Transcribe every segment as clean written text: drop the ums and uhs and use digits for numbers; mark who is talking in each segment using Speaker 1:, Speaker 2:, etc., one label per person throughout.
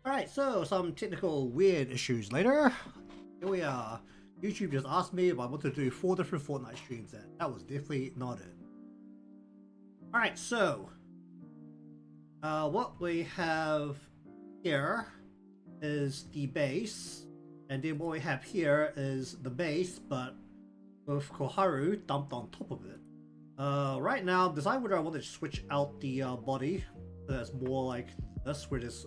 Speaker 1: Alright, so some technical weird issues later. Here we are. YouTube just asked me if I wanted to do 4 different Fortnite streams, and that was definitely not it. Alright, so what we have here is the base, and then what we have here is the base, but with Koharu dumped on top of it. Right now, decide whether I want to switch out the body, so that's more like this, where there's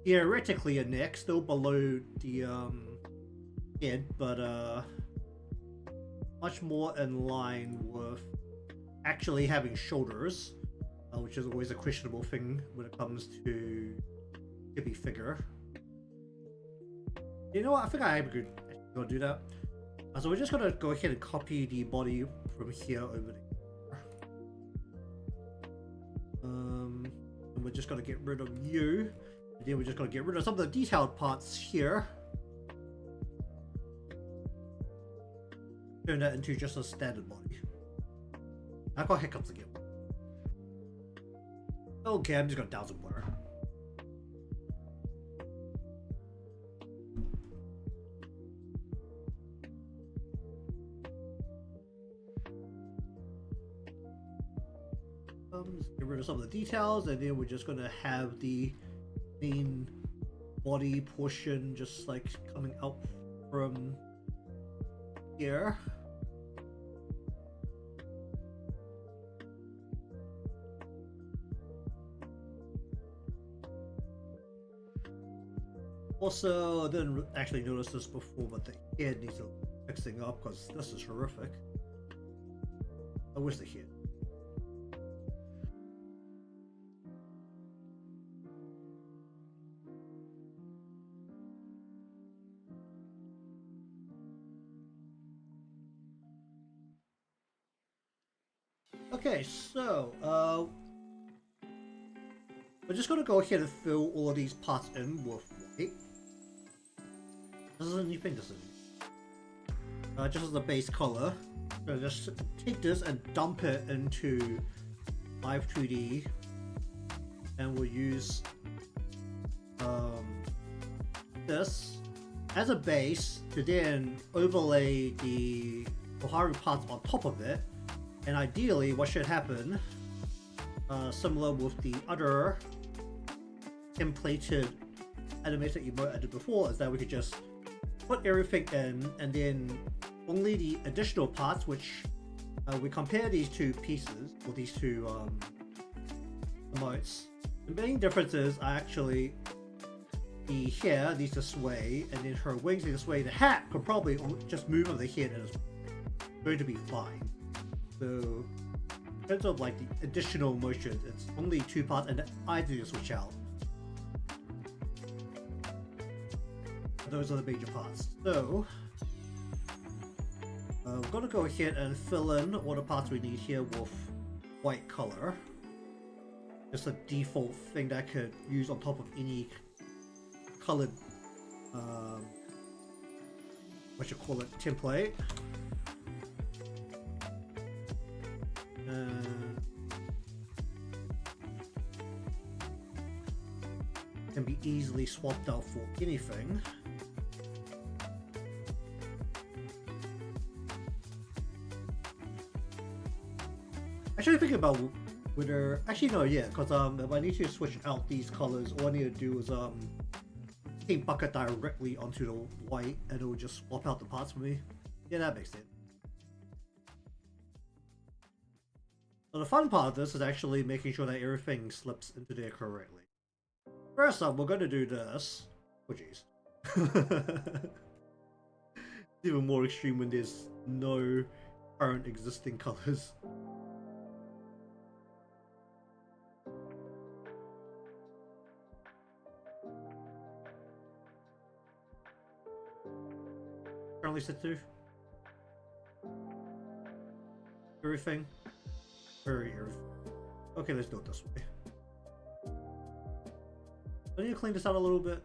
Speaker 1: theoretically a neck still below the head, but much more in line with actually having shoulders, which is always a questionable thing when it comes to chibi figure. You know what? I think I am gonna do that. So we're just gonna go ahead and copy the body from here over there. And we're just gonna get rid of you. And then we're just gonna get rid of some of the detailed parts here. Turn that into just a standard body. I got hiccups again. Okay, I'm just gonna down some water. Get rid of some of the details, and then we're just gonna have the main body portion just like coming out from here. Also, I didn't actually notice this before, but the head needs fixing up because this is horrific. I wish the head. Okay, so we're just gonna go ahead and fill all of these parts in with white. This is a new thing, this is just as a base color. So just take this and dump it into Live 2D, and we'll use this as a base to then overlay the Koharu parts on top of it. And ideally, what should happen, similar with the other templated animated emote I did before, is that we could just put everything in, and then only the additional parts, which we compare these two pieces, or these two emotes. The main differences are actually the hair needs to sway, and then her wings need to sway. The hat could probably just move on the head, and it's going to be fine. So, in terms of like the additional motion, it's only 2 parts, and I do switch out. Those are the major parts. So, we're gonna go ahead and fill in all the parts we need here with white color. Just a default thing that I could use on top of any colored, what you call it, template. Can be easily swapped out for anything. Actually, thinking about whether no, yeah, because if I need to switch out these colors, all I need to do is paint bucket directly onto the white, and it will just swap out the parts for me. Yeah, that makes sense. So the fun part of this is actually making sure that everything slips into there correctly. First up, we're going to do this. Oh jeez. It's even more extreme when there's no current existing colors. Currently set to everything. Everything. Okay, let's do it this way. I need to clean this out a little bit.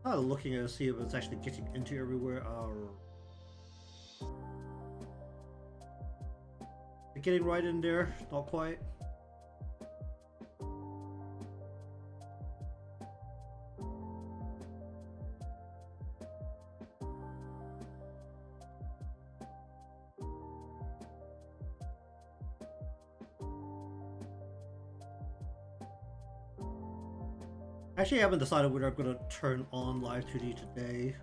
Speaker 1: Kind of looking at it, see if it's actually getting into everywhere. Getting right in there, not quite. Actually, I haven't decided whether I'm gonna turn on live 2D today,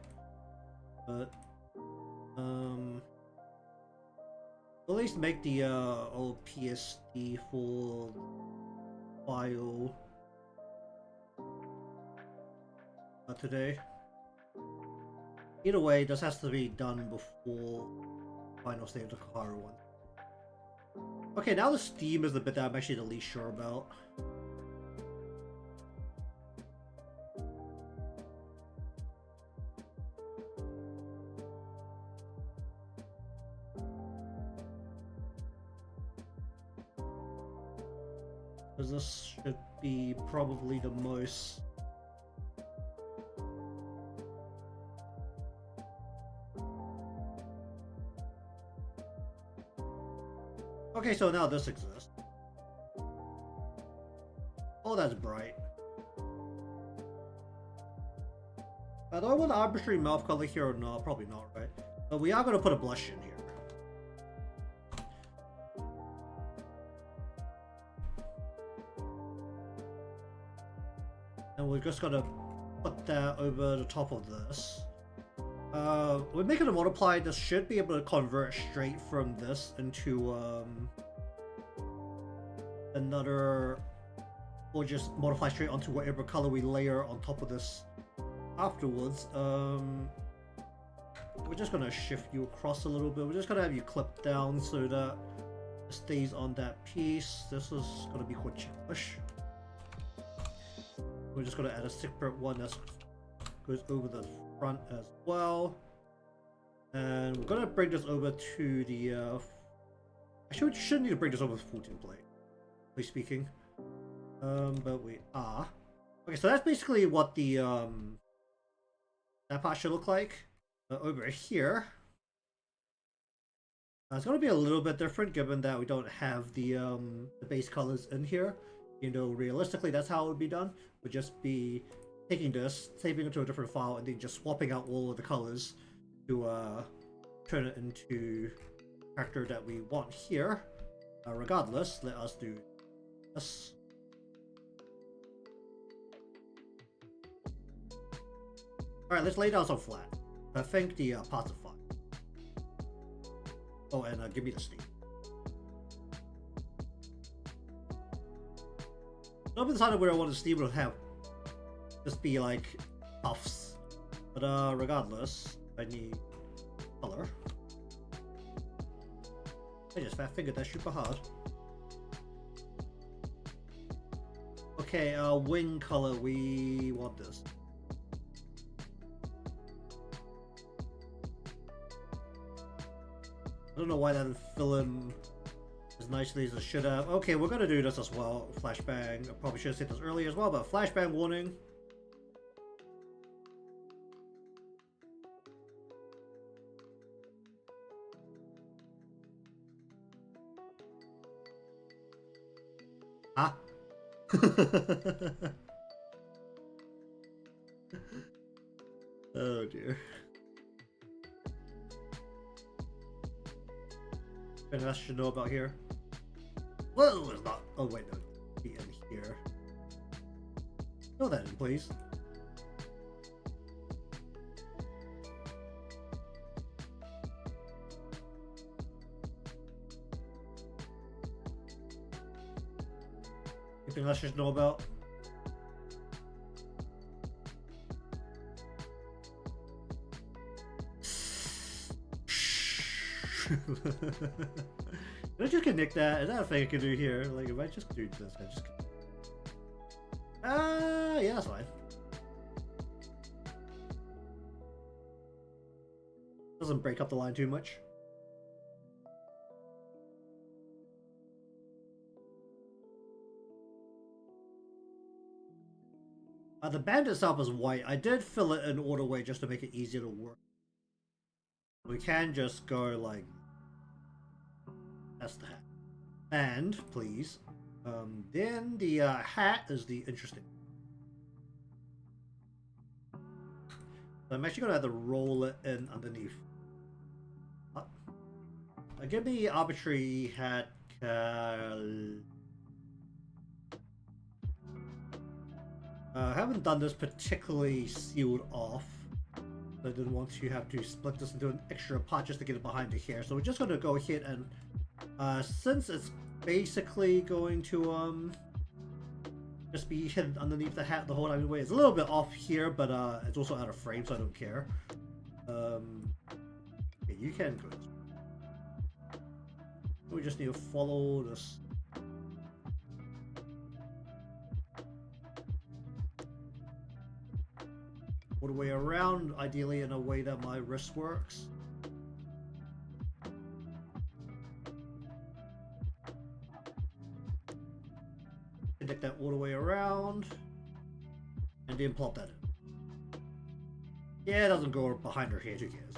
Speaker 1: but at least make the old PSD full file today. Either way, this has to be done before final state of the Koharu one. Okay, now the Steam is the bit that I'm actually the least sure about. Because this should be probably the most... Okay, so now this exists. Oh, that's bright. Do I want an arbitrary mouth color here or not? Probably not, right? But we are going to put a blush in here. And we're just going to put that over the top of this. We're making a multiply. This should be able to convert straight from this into another, or just multiply straight onto whatever color we layer on top of this afterwards. We're just gonna shift you across a little bit. We're just gonna have you clip down so that it stays on that piece. This is gonna be called checklist. We're just gonna add a separate one that goes over the front as well, and we're gonna bring this over to the actually we shouldn't need to bring this over to full template, speaking, but we are. Okay, so that's basically what the that part should look like. Over here it's going to be a little bit different given that we don't have the base colors in here. You know, realistically that's how it would be done. Would just be taking this, saving it to a different file, and then just swapping out all of the colors to turn it into the character that we want here. Regardless, let us do this. Alright, let's lay down some flat. I think the parts are fine. Oh, and give me the steam. So I've decided where I want the steam to have just be like puffs. But regardless, I need color. I just fat fingered that super hard. Okay, wing color, we want this. I don't know why that didn't fill in as nicely as it should have. Okay, we're gonna do this as well. Flashbang. I probably should have said this earlier as well, but flashbang warning. Ah. Oh dear. Anything else I should know about here? Whoa, it's not. Oh wait, no, be in here. Fill that in, please. Anything else I should know about? Did I just connect that? Is that a thing I can do here? Like, if I just do this, I just... yeah, that's fine. Doesn't break up the line too much. The band itself is white. I did fill it in order way just to make it easier to work. We can just go like... That's the hat. And, please. Then the hat is the interesting. So I'm actually going to have to roll it in underneath. Give me arbitrary hat. I haven't done this particularly sealed off. I didn't want to have to split this into an extra part just to get it behind the hair. So we're just going to go ahead and since it's basically going to just be hidden underneath the hat the whole time. It's a little bit off here, but it's also out of frame, so I don't care. Okay, you can go. We just need to follow this. All the way around, ideally in a way that my wrist works. Connect that all the way around. And then plop that in. Yeah, it doesn't go behind her head, who cares?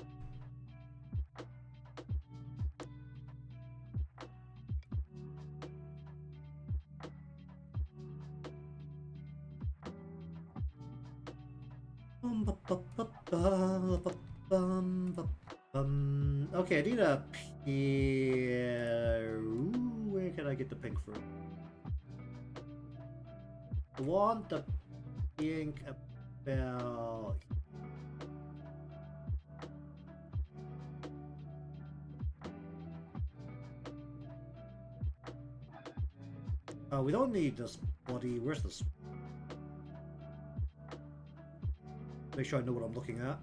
Speaker 1: Okay, I need a pair. Where can I get the pink from? I want the pink about... we don't need this body. Where's this? Make sure I know what I'm looking at.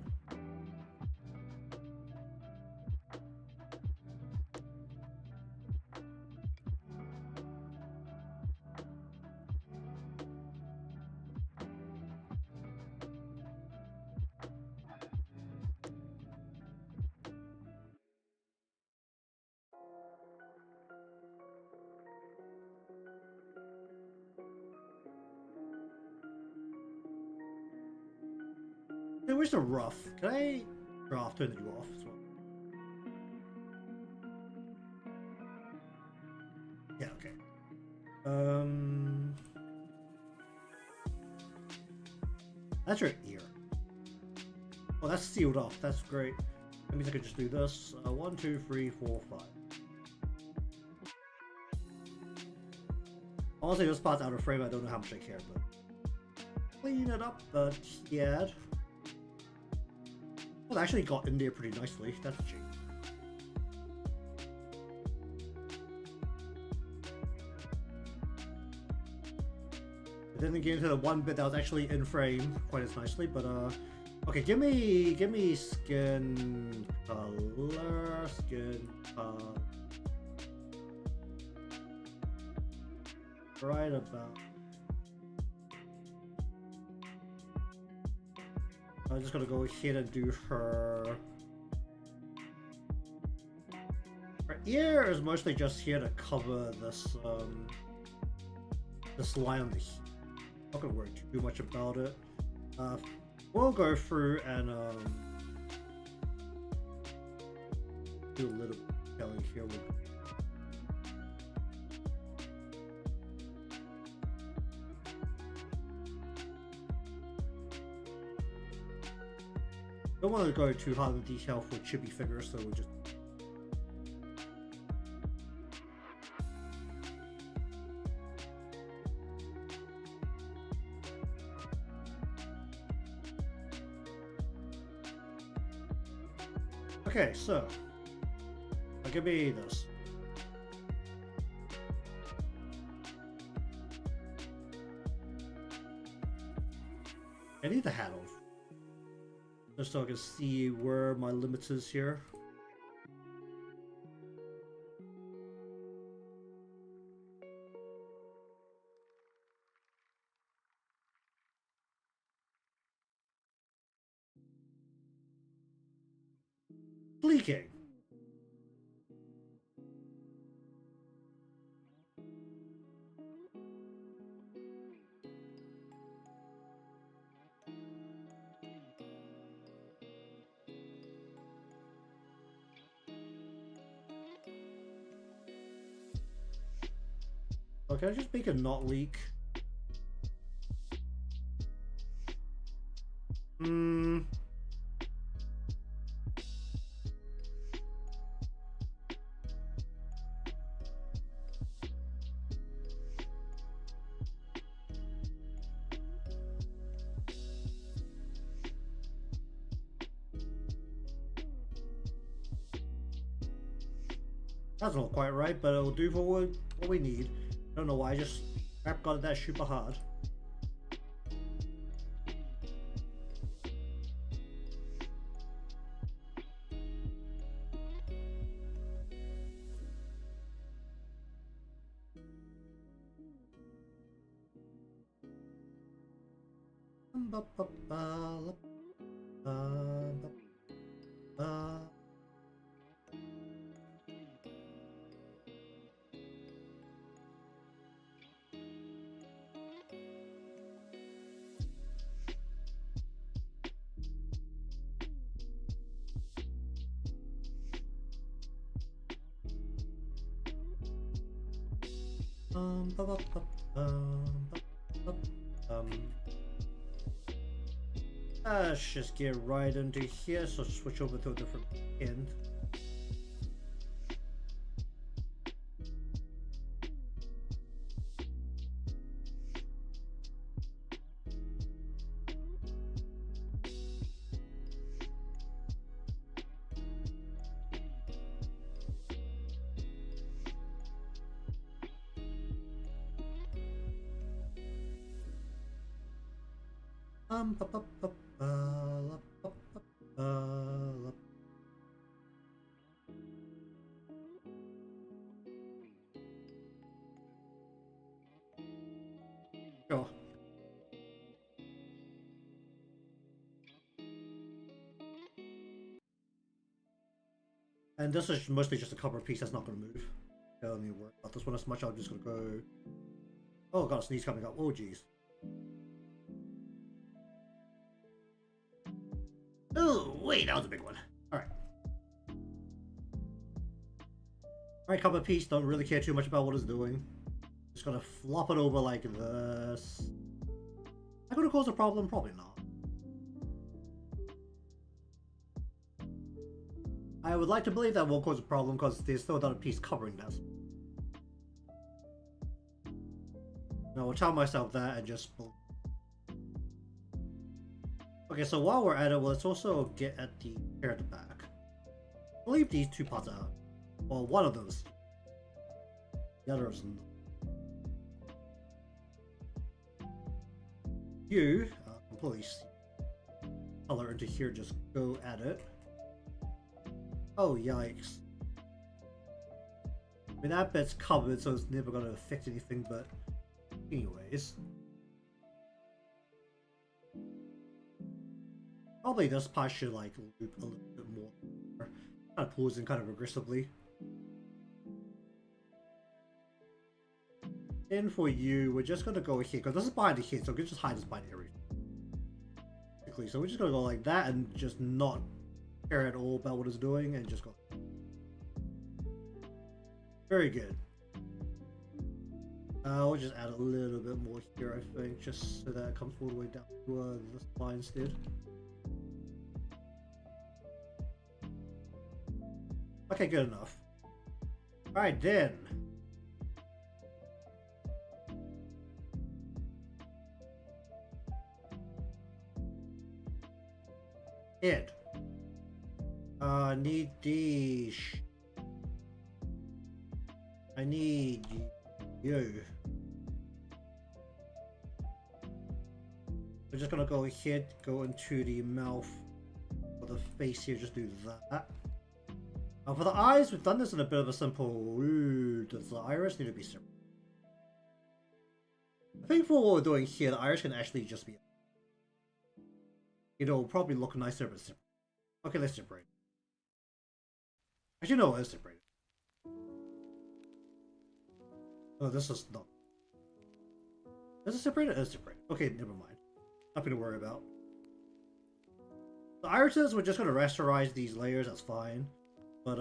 Speaker 1: Hey, where's the rough? Can I turn you off as well? Yeah, okay. That's your ear. Oh, that's sealed off. That's great. That means I can just do this. 1, 2, 3, 4, 5. Honestly, this part's out of frame. I don't know how much I care, but clean it up. But yeah. Well, it actually got in there pretty nicely. That's cheap. It didn't get into the one bit that was actually in frame quite as nicely, but okay, give me skin color, right about. I'm just gonna go ahead and do her. Her ear is mostly just here to cover this this line on the. Not gonna worry too much about it. We'll go through and do a little detailing here. Don't want to go too hard in detail for chibi figures, so we'll just. Okay, so give me this. I need the hat off. Just so I can see where my limits is here. Leaking. Oh, can I just make it not leak? Hmm. That's not quite right, but it'll do for what we need. I don't know why, I just rap got that super hard. Let's just get right into here, so switch over to a different end. Sure. And this is mostly just a cover piece that's not going to move. Don't need to worry about this one as much. I'm just going to go. Oh, got a sneeze coming up. Oh, jeez. Oh, wait, that was a big one. Alright. Alright, cover piece. Don't really care too much about what it's doing. Just gonna flop it over like this. Is that gonna cause a problem? Probably not. I would like to believe that won't cause a problem because there's still another piece covering this. No, I'll tell myself that and just... Okay, so while we're at it, let's also get at the hair at the back. I'll leave these two parts out. Well, one of those. The other is not. You, completely color into here, just go at it. Oh, yikes. I mean, that bit's covered, so it's never going to affect anything, but anyways. Probably this part should, like, loop a little bit more. Kind of pulls in kind of aggressively. Then for you, we're just going to go here, because this is behind the head, so we can just hide this behind everything. So we're just going to go like that and just not care at all about what it's doing and just go. Very good. We'll just add a little bit more here, I think, just so that it comes all the way down to this line instead. Okay, good enough. Alright then. Head. Need these. I need you. We're just gonna go ahead, go into the mouth. For the face here, just do that. For the eyes, we've done this in a bit of a simple. Ooh, does the iris need to be separate? I think for what we're doing here, the iris can actually just be. It'll probably look nicer but separate. Okay, let's separate. Actually, no, let's separate. Oh, this is not. Is it separated? It's separated. Okay, never mind. Nothing to worry about. The irises, we're just gonna rasterize these layers, that's fine. But,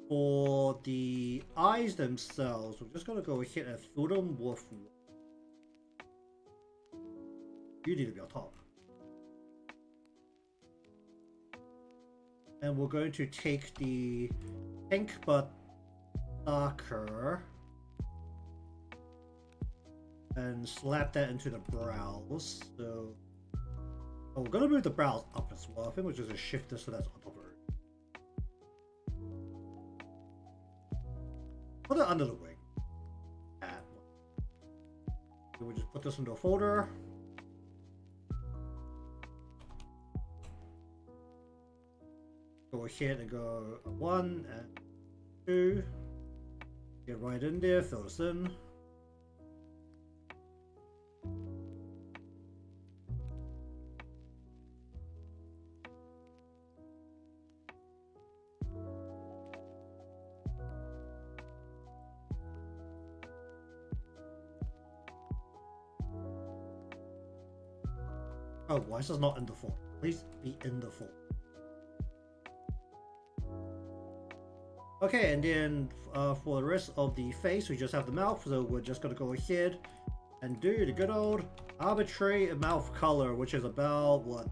Speaker 1: For the eyes themselves, we're just gonna go ahead and fill them with. You need to be on top. And we're going to take the pink but darker and slap that into the brows. So, oh, we're gonna move the brows up as well. I think we'll just shift this so that's on top of it. Put it under the wing. So we'll just put this into a folder. Go ahead and go 1 and 2. Get right in there, fill this in. Oh, why is this not in the folder? Please be in the folder. Okay, and then for the rest of the face, we just have the mouth, so we're just gonna go ahead and do the good old arbitrary mouth color, which is about what?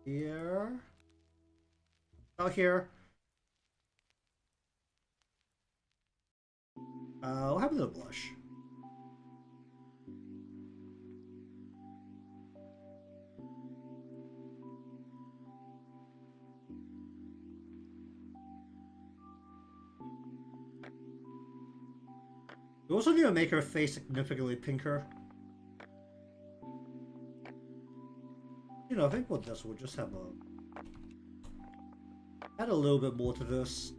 Speaker 1: Here? Out here. What happened to the blush? We also need to make her face significantly pinker. You know, I think with this we'll just have add a little bit more to this.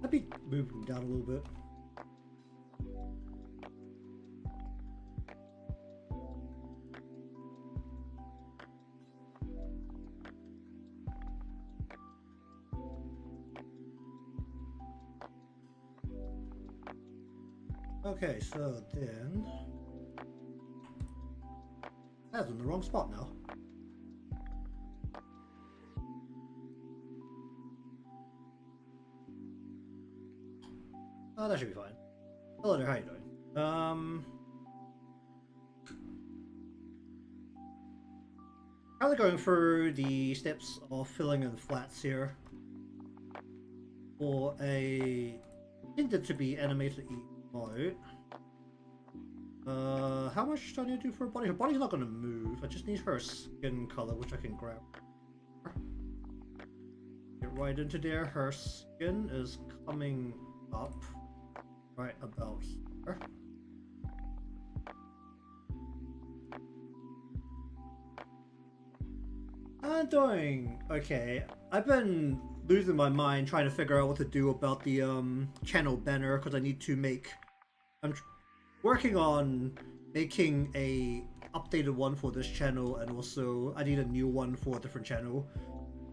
Speaker 1: I'd be moving down a little bit. Okay, so then that's in the wrong spot now. Oh, that should be fine. Hello there, how you doing? Probably going through the steps of filling in flats here for a intended to be animated emote. How much do I need to do for her body? Her body's not gonna move. I just need her skin color, which I can grab. Get right into there. Her skin is coming up right about here. I'm doing okay. I've been losing my mind trying to figure out what to do about the channel banner because I need to make. I'm working on making a updated one for this channel, and also I need a new one for a different channel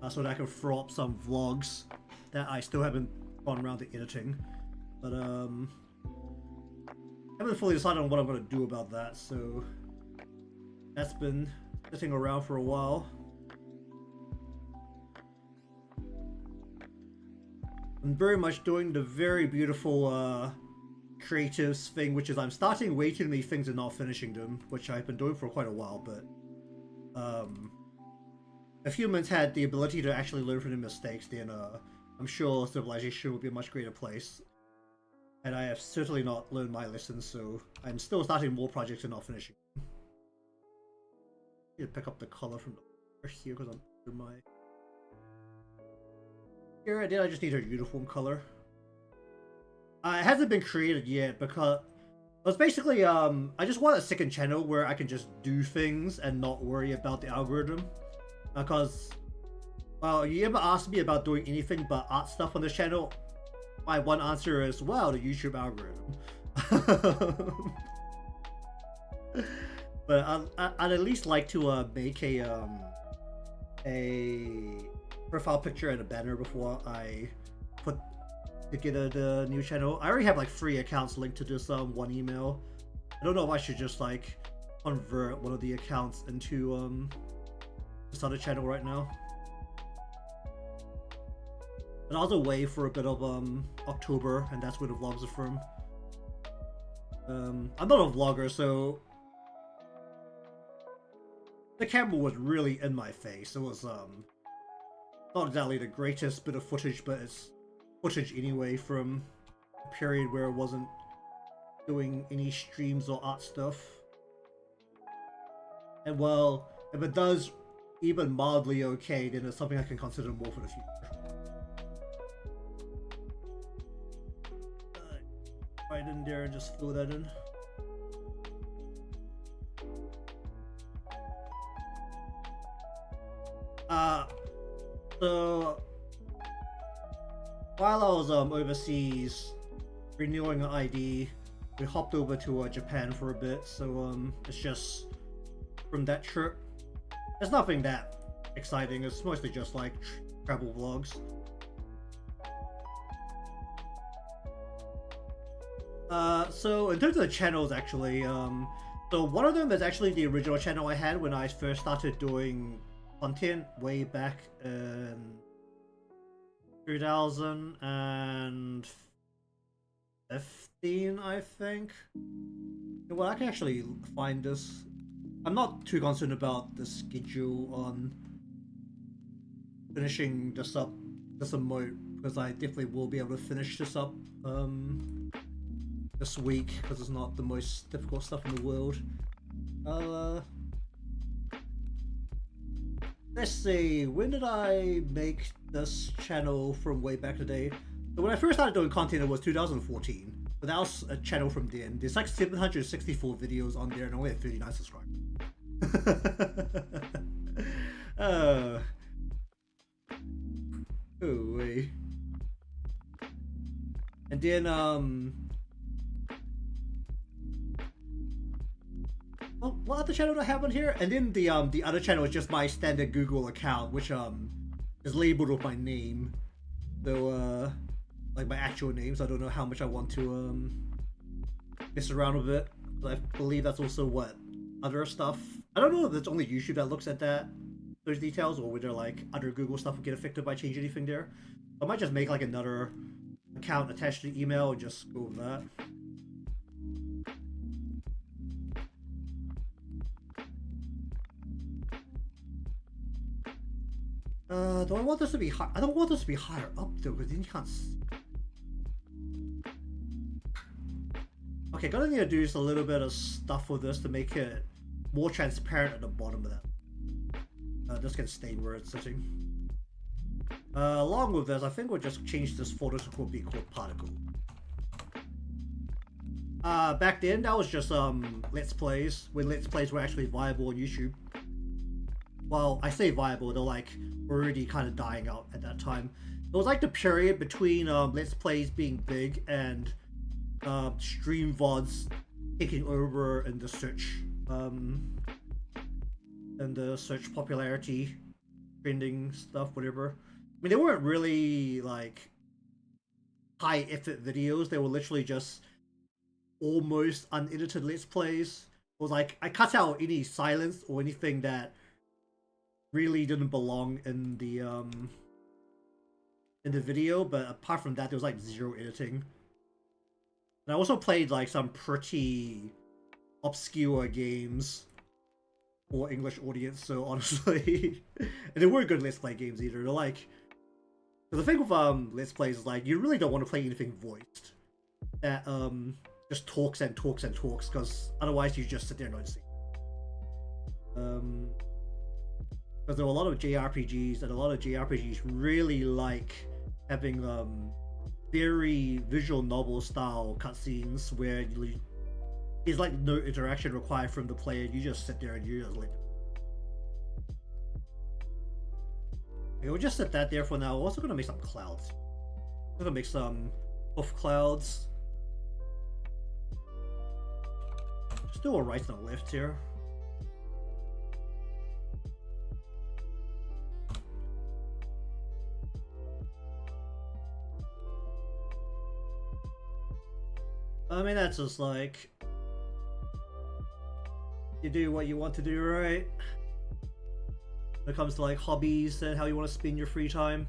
Speaker 1: so that I can throw up some vlogs that I still haven't gone around to editing. But I haven't fully decided on what I'm going to do about that, so that's been sitting around for a while. I'm very much doing the very beautiful creatives thing, which is I'm starting way too many things and not finishing them, which I've been doing for quite a while, but if humans had the ability to actually learn from their mistakes, then I'm sure civilization would be a much greater place. And I have certainly not learned my lessons, so I'm still starting more projects and not finishing. I need to pick up the color from the here because I'm under my. Here I did. I just need her uniform color. It hasn't been created yet because it was basically I just want a second channel where I can just do things and not worry about the algorithm. Because, well, you ever asked me about doing anything but art stuff on this channel? My one answer is, well, the YouTube algorithm. But I'd at least like to make a profile picture and a banner before I put together the new channel. I already have like 3 accounts linked to this one email. I don't know if I should just like convert one of the accounts into this other channel right now. And I was away for a bit of October, and that's where the vlogs are from. I'm not a vlogger, so the camera was really in my face. It was not exactly the greatest bit of footage, but it's footage anyway from a period where I wasn't doing any streams or art stuff. And well, if it does even mildly okay, then it's something I can consider more for the future. Right in there and just fill that in. So while I was overseas renewing an ID, we hopped over to Japan for a bit. So it's just from that trip. It's nothing that exciting. It's mostly just like travel vlogs. So in terms of the channels, actually, so one of them is actually the original channel I had when I first started doing content way back in 2015, I think. Well, I can actually find this. I'm not too concerned about the schedule on finishing this up, this emote, because I definitely will be able to finish this up this week, because it's not the most difficult stuff in the world. Let's see, when did I make this channel from way back today? So when I first started doing content, it was 2014. But that was a channel from then. There's like 764 videos on there and only have 39 subscribers. Oh wait. And then well, what other channel do I have on here? And then the other channel is just my standard Google account, which is labeled with my name. So like my actual name, so I don't know how much I want to mess around with it. But I believe that's also what other stuff. I don't know if it's only YouTube that looks at those details, or whether like other Google stuff will get affected by changing anything there. I might just make like another account attached to the email and just go with that. Do I want this to be high? I don't want this to be higher up though, because then you can't see. Okay, gonna need to do just a little bit of stuff with this to make it more transparent at the bottom of that. This can stay where it's sitting. Along with this, I think we'll just change this folder to be called particle. Back then, that was just Let's Plays, when Let's Plays were actually viable on YouTube. Well, I say viable, they're like already kind of dying out at that time. It was like the period between Let's Plays being big and stream VODs taking over in the search popularity, trending stuff, whatever. I mean, they weren't really like high effort videos. They were literally just almost unedited Let's Plays. It was like I cut out any silence or anything that really didn't belong in the video, but apart from that, there was like zero editing. And I also played like some pretty obscure games for English audience, so honestly, and they weren't good Let's Play games either. They're like, the thing with Let's Plays is like you really don't want to play anything voiced that just talks and talks and talks, because otherwise you just sit there and don't see. Because there were a lot of JRPGs, and a lot of JRPGs really like having very visual novel style cutscenes where there's like no interaction required from the player. You just sit there and you just like. Okay, we'll just set that there for now. We're also gonna make some clouds. We're gonna make some puff clouds. Still a right and a left here. I mean, that's just like you do what you want to do, right? When it comes to like hobbies and how you want to spend your free time.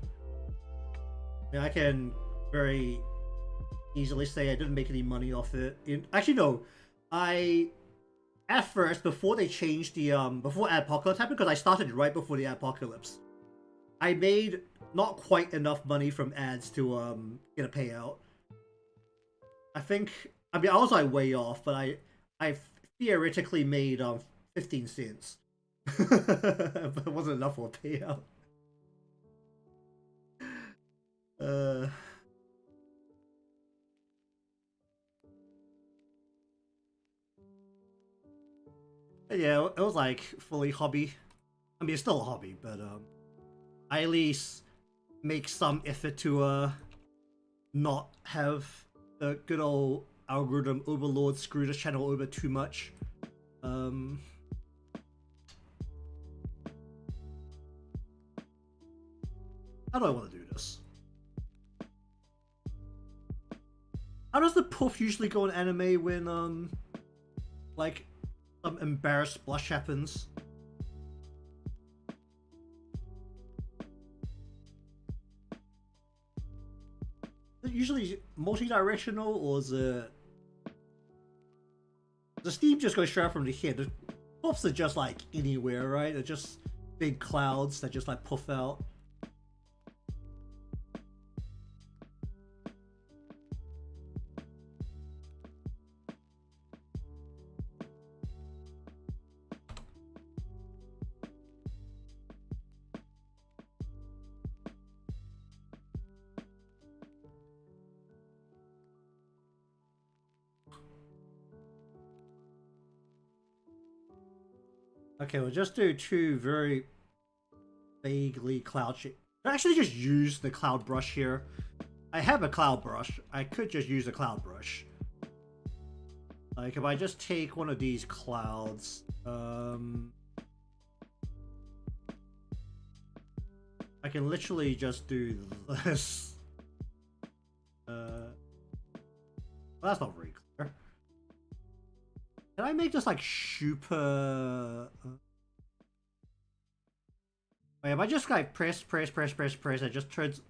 Speaker 1: I mean, I can very easily say I didn't make any money off it. Actually, no. I at first, before they changed the before Apocalypse happened, because I started right before the Apocalypse, I made not quite enough money from ads to get a payout. I think, I mean, I was like way off, but I theoretically made 15 cents. But it wasn't enough for a payout. Uh yeah, it was like fully hobby. I mean, it's still a hobby, but I at least make some effort to not have the good old algorithm overlord screw the channel over too much. Um, how do I want to do this? How does the puff usually go in anime when like some embarrassed blush happens? Is it usually multi-directional, or is it the steam just goes straight from the head? The puffs are just like anywhere, right? They're just big clouds that just like puff out. Okay, we'll just do two very vaguely cloud shape. I actually just use the cloud brush here. I have a cloud brush. I could just use a cloud brush. Like if I just take one of these clouds, I can literally just do this. Well, that's not very clear. Can I make this like super? Wait, if I just like press, it just turns.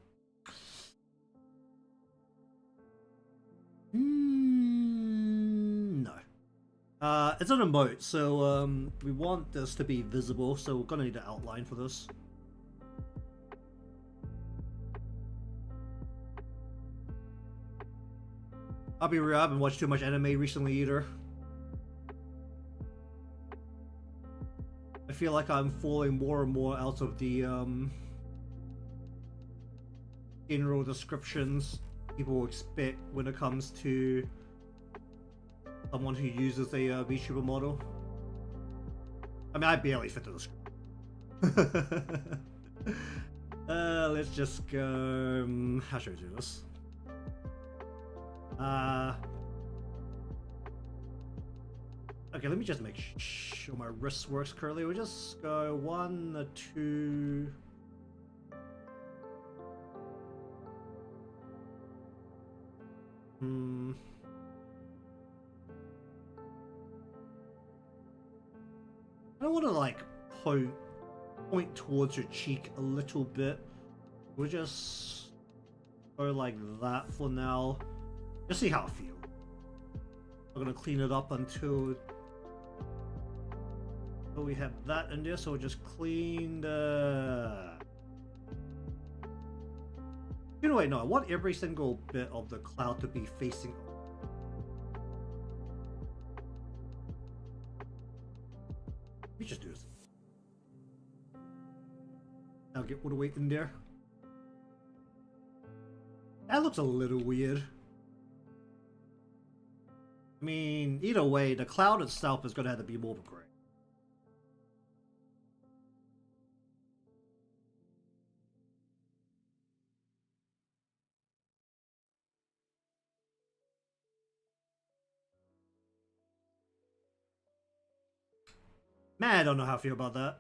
Speaker 1: No. It's an emote, so we want this to be visible, so we're gonna need an outline for this. I'll be real, I haven't watched too much anime recently either. I feel like I'm falling more and more out of the general descriptions people expect when it comes to someone who uses a VTuber model. I mean, I barely fit the description. Let's just go. How should I do this? Okay, let me just make sure my wrist works correctly. We'll just go 1, 2. I don't want to like point towards your cheek a little bit. We'll just go like that for now. Just see how it feels. We're gonna clean it up until we have that in there. So we'll just clean the. You know, wait, no. I want every single bit of the cloud to be facing. Let me just do this. Now get all the way in there. That looks a little weird. I mean, either way, the cloud itself is going to have to be more gray. Man, I don't know how I feel about that.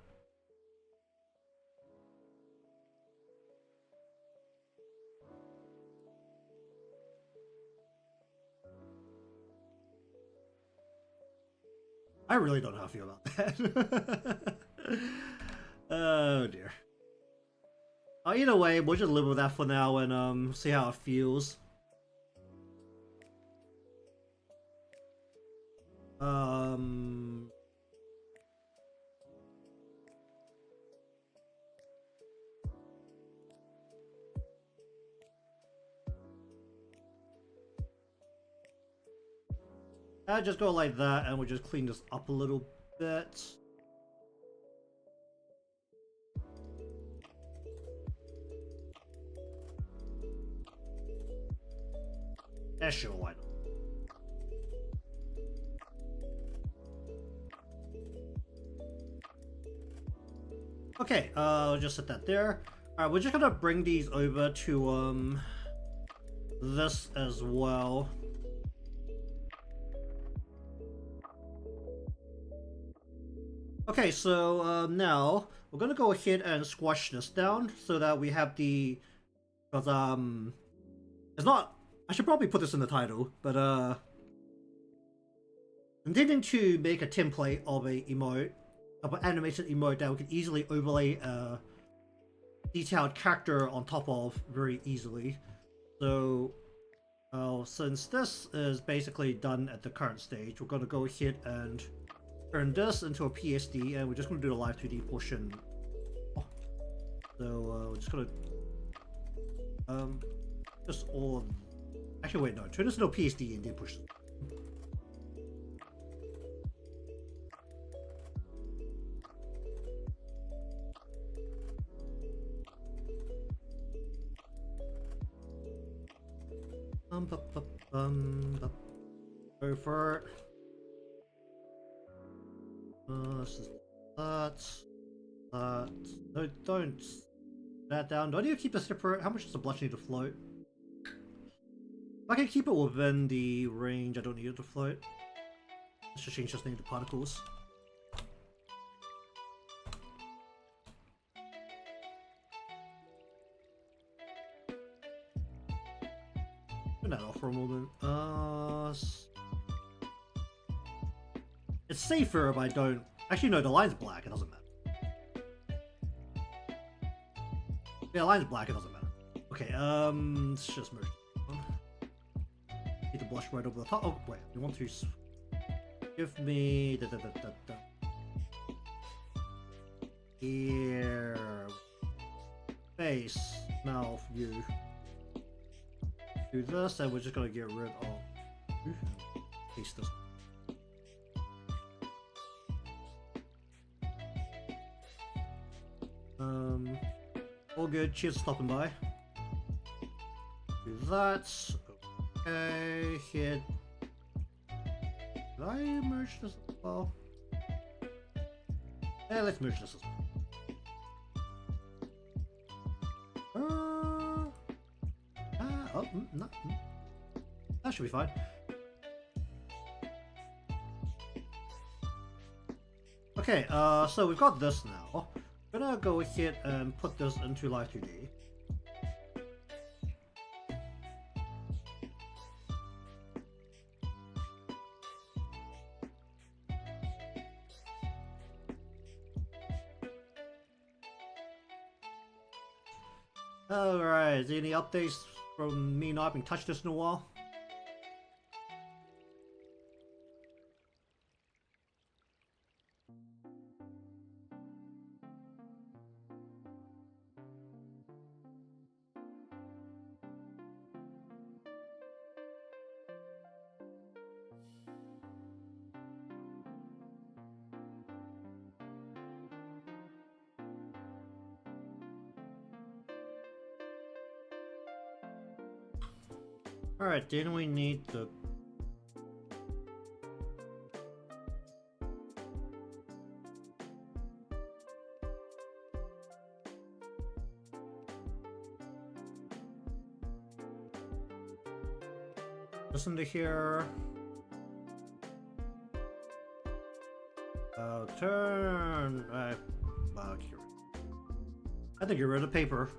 Speaker 1: I really don't know how I feel about that. Oh dear. Either way, we'll just live with that for now and see how it feels. Um I'll just go like that and we'll just clean this up a little bit. Yeah, sure, why not? Okay, I'll just set that there. Alright, we're just gonna bring these over to this as well. Okay, so now we're gonna go ahead and squash this down so that we have the, because it's not, I should probably put this in the title, but I'm intending to make a template of a emote, of an animated emote that we can easily overlay a detailed character on top of very easily. So since this is basically done at the current stage, we're gonna go ahead and turn this into a PSD, and we're just going to do the live 2D portion. So we're just going to just all. Actually, wait, no. Turn this into a PSD and then push it. Go for it. This is that. No, don't that down. Do I need to keep this separate? How much does the blush need to float? If I can keep it within the range, I don't need it to float. Let's just change this name to particles. Turn that off for a moment. It's safer if I don't. Actually, no, the line's black. It doesn't matter. Yeah, the line's black. It doesn't matter. Okay, let's just merge. Need to blush right over the top. Oh, wait. You want to give me ear, face, mouth, you. Do this, and we're just gonna get rid of. Paste this. All good. Cheers for stopping by. Do that. Okay, here. Did I merge this as well? Yeah, let's merge this as well. No. That should be fine. Okay, so we've got this now. I'm gonna go ahead and put this into Live 2D. Alright, any updates from me not having touched this in a while? Alright, then we need the... Listen to here. Turn. I think you're rid of paper.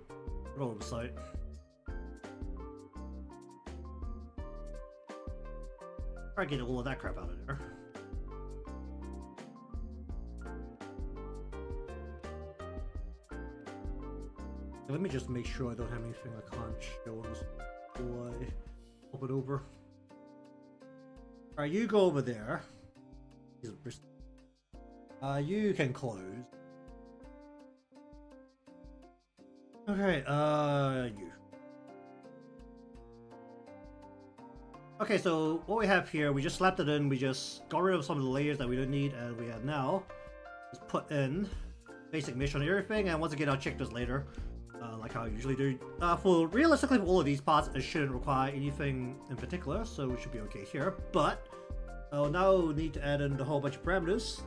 Speaker 1: Put on the site. Try to get all of that crap out of there. Let me just make sure I don't have anything I can't show on this before I pop it over. Alright, you go over there. You can close. Okay, you. Okay, so what we have here, we just slapped it in, we just got rid of some of the layers that we don't need, and we have now just put in basic mesh on everything, and once again I'll check this later, like how I usually do. Realistically, for all of these parts, it shouldn't require anything in particular, so we should be okay here, but I'll now need to add in the whole bunch of parameters.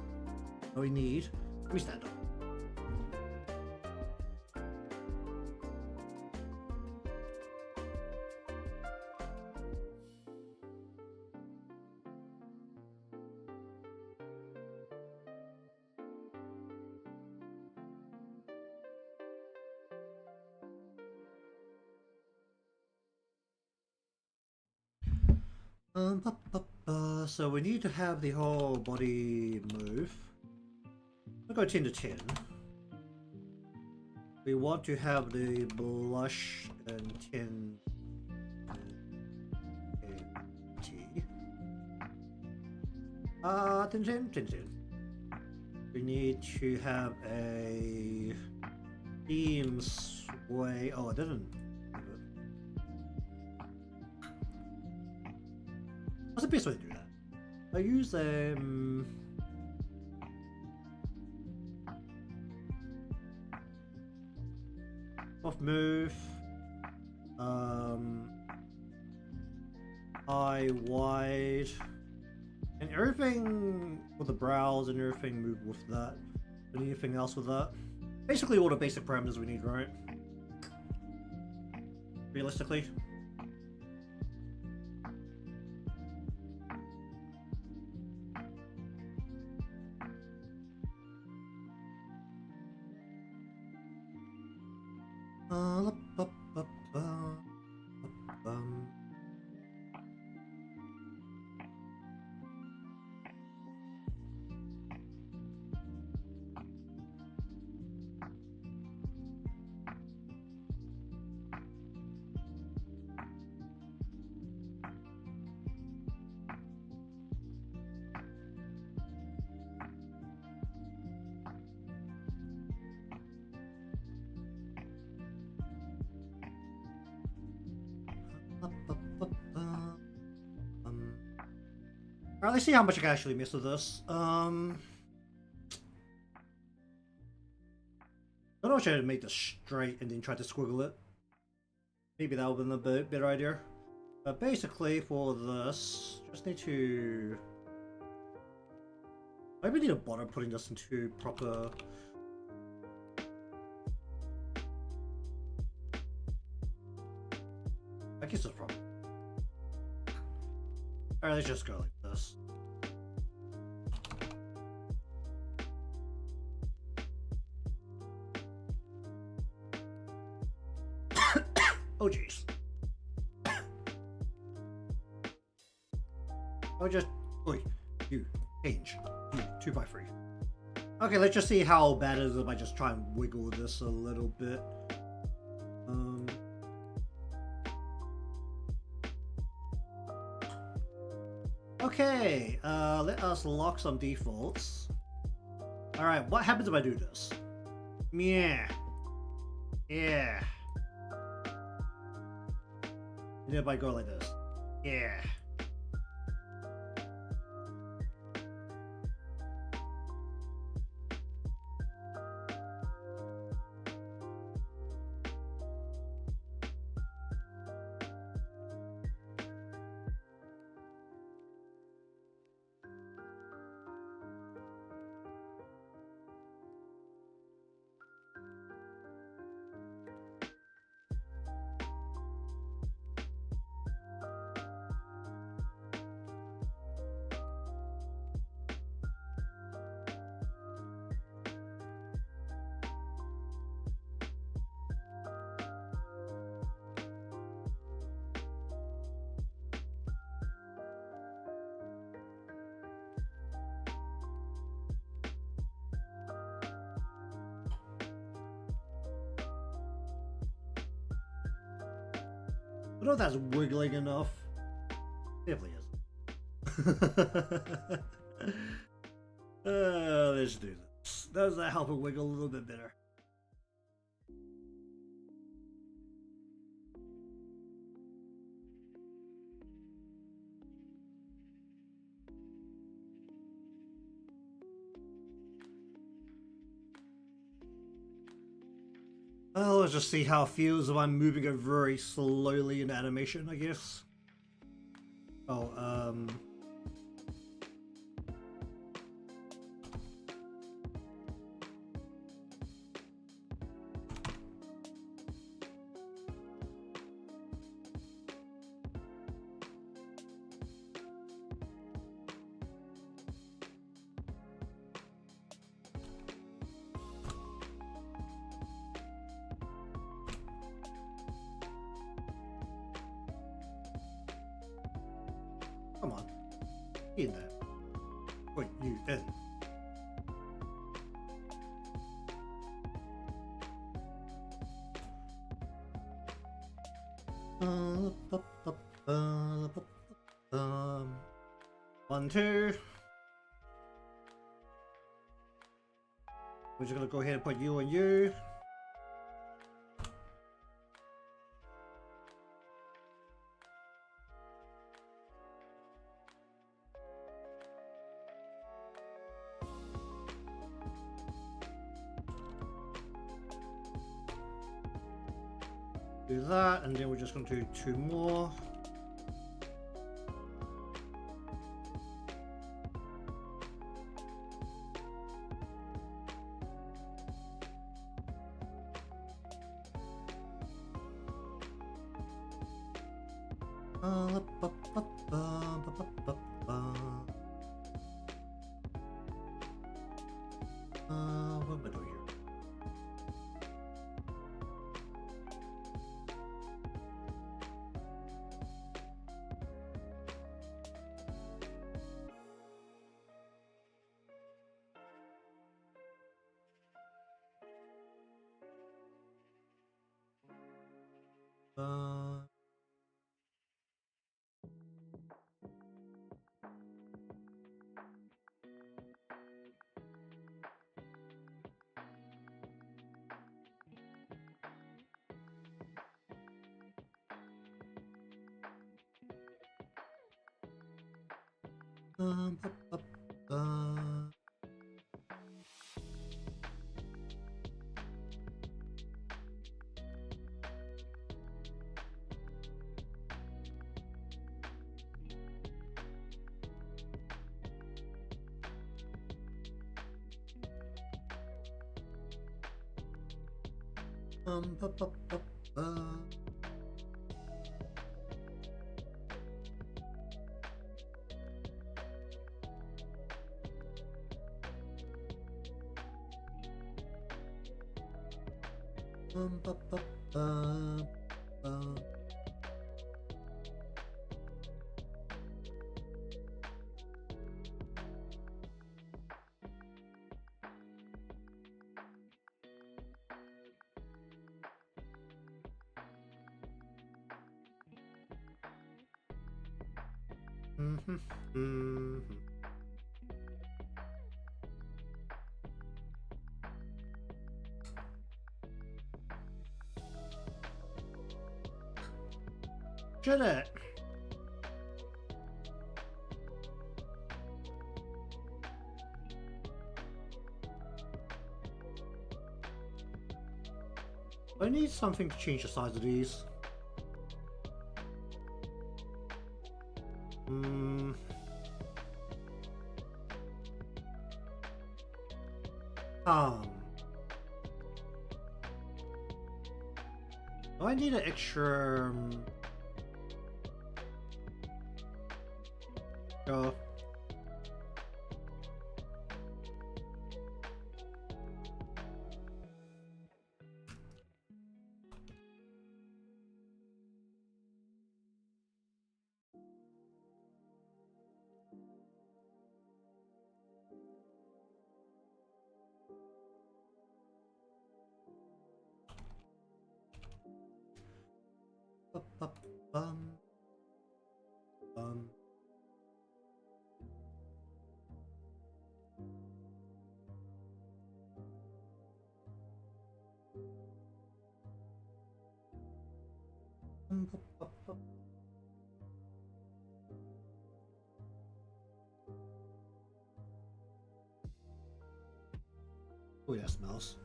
Speaker 1: We need, let me stand up. So we need to have the whole body move. I'll go 10 to 10. We want to have the blush and 10 T. 10 10 10 10. We need to have a theme sway. Oh, it didn't. What's the best way to do that? I use off move, high, wide, and everything with the brows and everything move with that. Anything else with that? Basically all the basic parameters we need, right? Realistically. Alright, let's see how much I can actually miss with this. I don't know if I should make this straight and then try to squiggle it. Maybe that would have been a better idea. But basically for this, just need to... I really need to bother putting this into proper... I guess it's proper. Alright, let's just go like this. Oh jeez. I'll just... Oi, you, change. You, 2x3. Okay, let's just see how bad it is if I just try and wiggle this a little bit. Okay, let us lock some defaults. Alright, what happens if I do this? Yeah. Yeah. And if I go like this? Yeah. I don't know if that's wiggling enough. Definitely isn't. Let's do this. Does that help it wiggle a little bit better? Let's just see how it feels if I'm moving it very slowly in animation, I guess. Oh, come on. In there. Wait, you in. One, two. We're just gonna go ahead and put you and you. Do that, and then we're just going to do two more. What am I doing here? Um, ba, ba, ba, ba. Ba, ba, ba, ba. Should it? I need something to change the size of these. Do I need an extra? Oh. Up, up. Bum. Bum. Oh yeah, smells.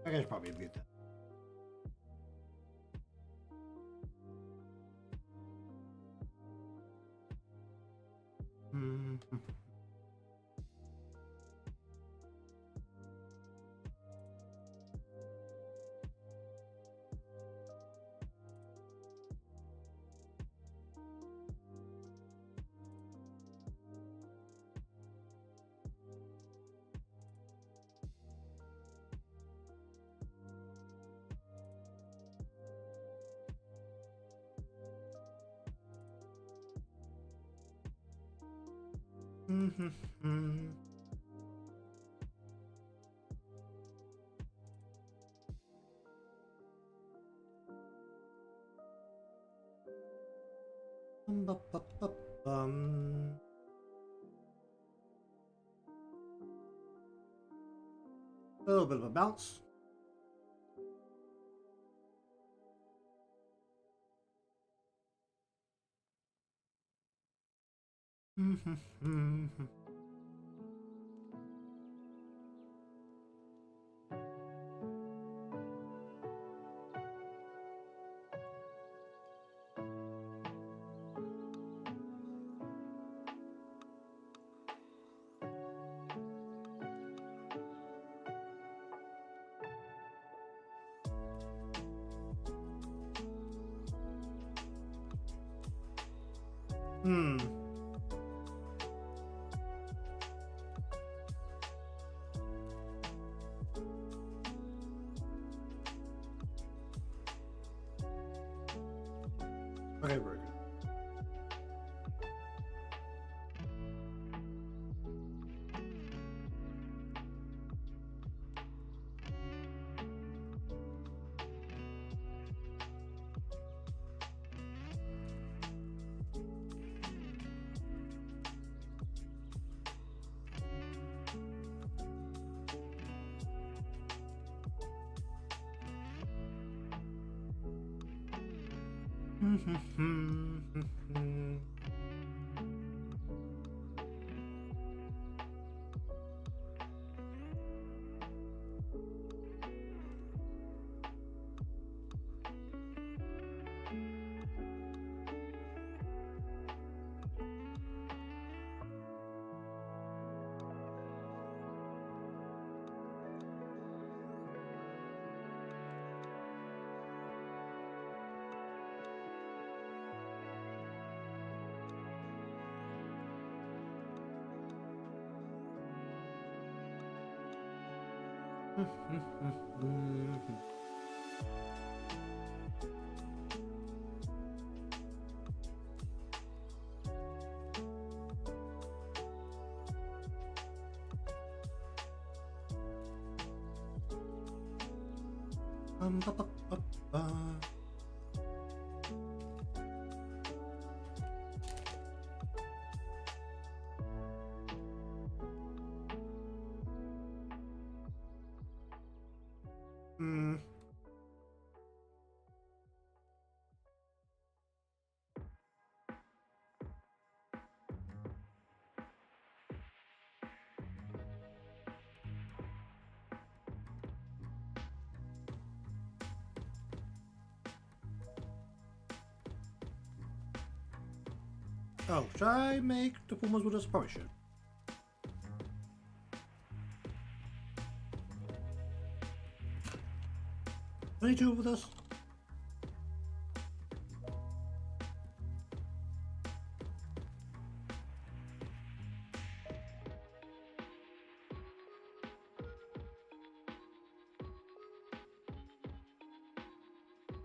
Speaker 1: I guess probably mute that. Mm-hmm. Mm-hmm. Bum. A little bit of a bounce. Mm-hmm. Hmm. Okay, very good. Mm-hmm. Ba-ba-ba-ba. Hmm. Oh, should I make the Pumas with us? Probably should. 22 with us?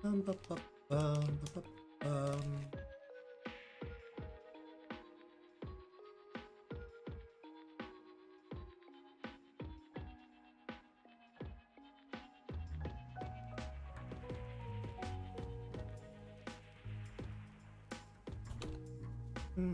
Speaker 1: Ba-ba-ba-bum. Now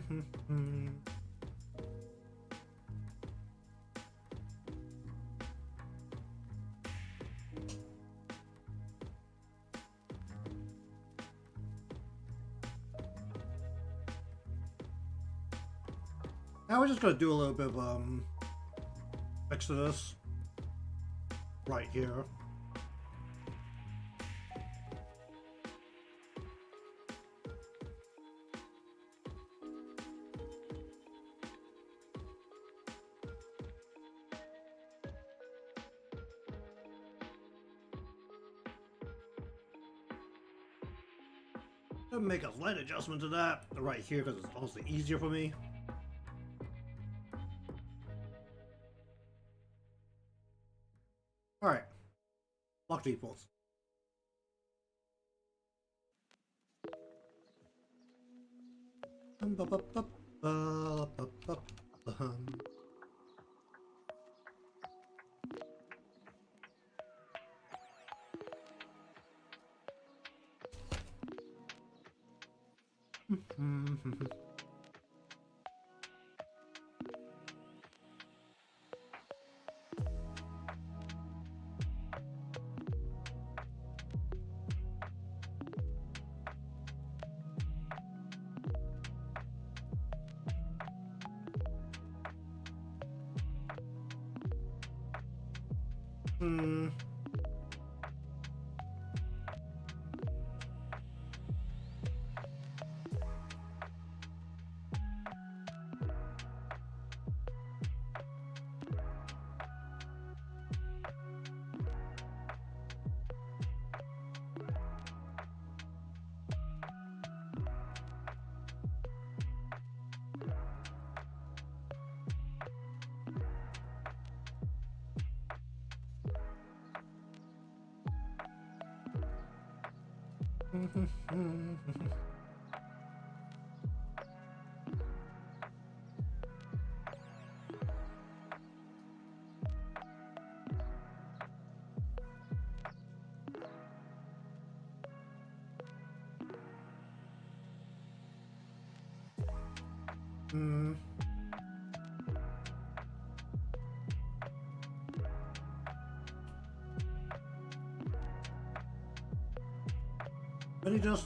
Speaker 1: we're just gonna do a little bit of Exodus right here. Make a slight adjustment to that right here because it's honestly easier for me. All right, lock defaults. Let me just.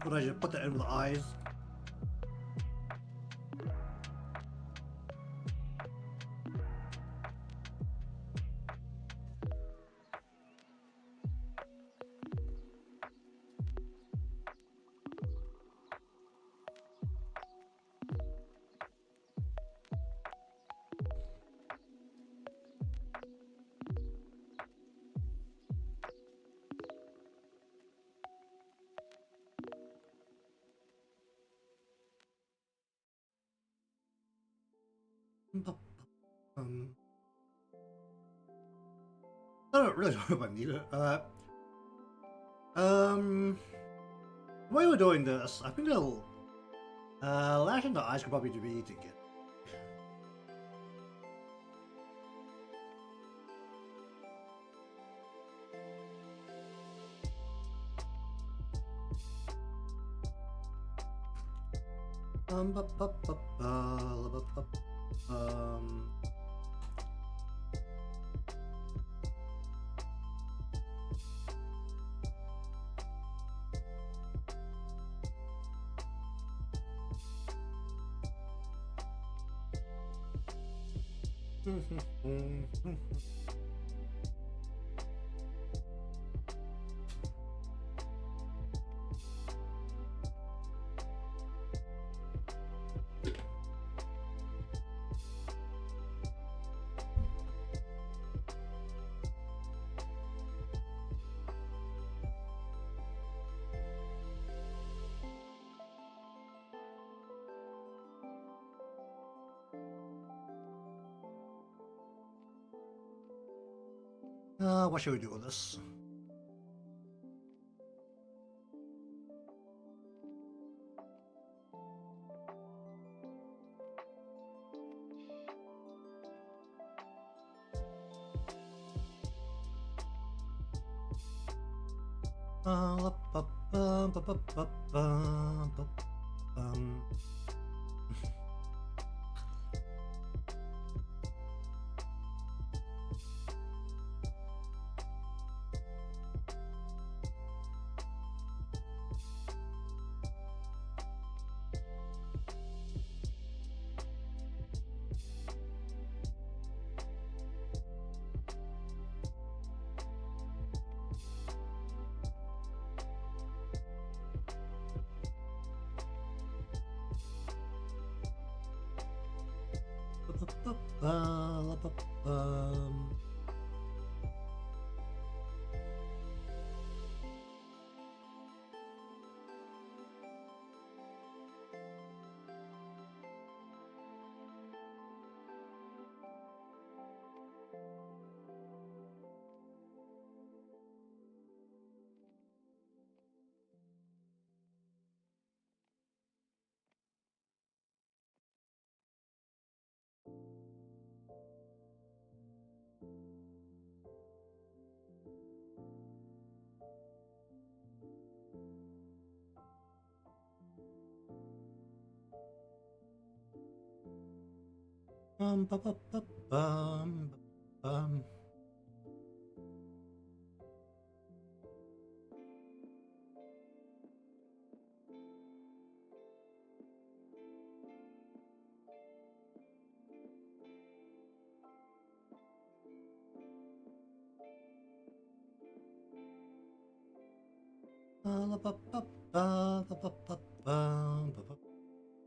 Speaker 1: Could I just put that in with the eyes? I don't really know if I need it. While we're doing this, I think the lash in the eyes could probably be to get. What should we do with this? Bum, bum, bum, bum, bum,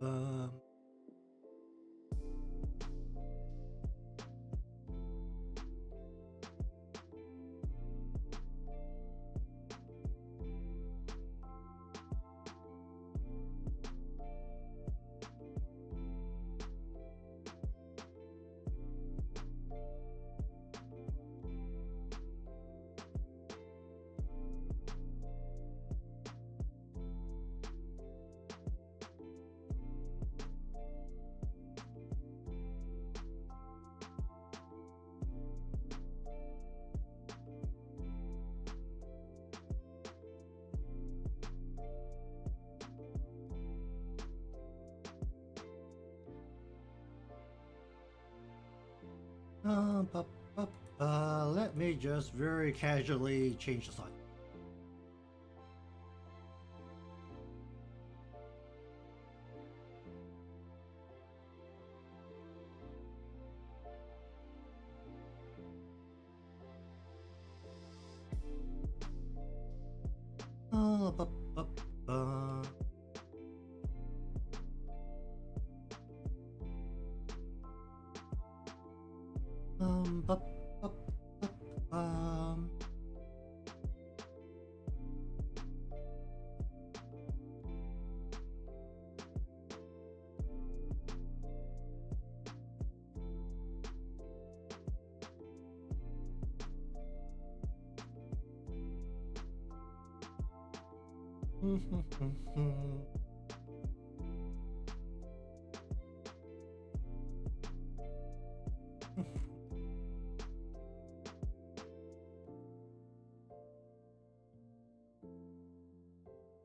Speaker 1: bum. Let me just very casually change the side. Bup, bup, bup,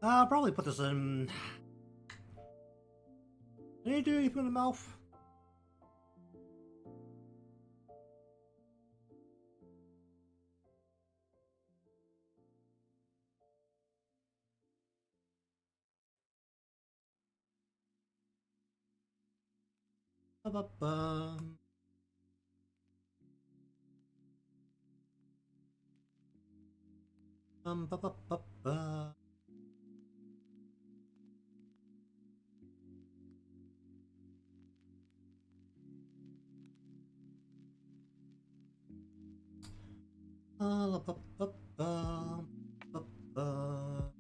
Speaker 1: I'll probably put this in. Did you do anything in the mouth? Ba-ba-bum. Ba-ba-ba-ba. Ba-ba-ba-bum. Ba-ba.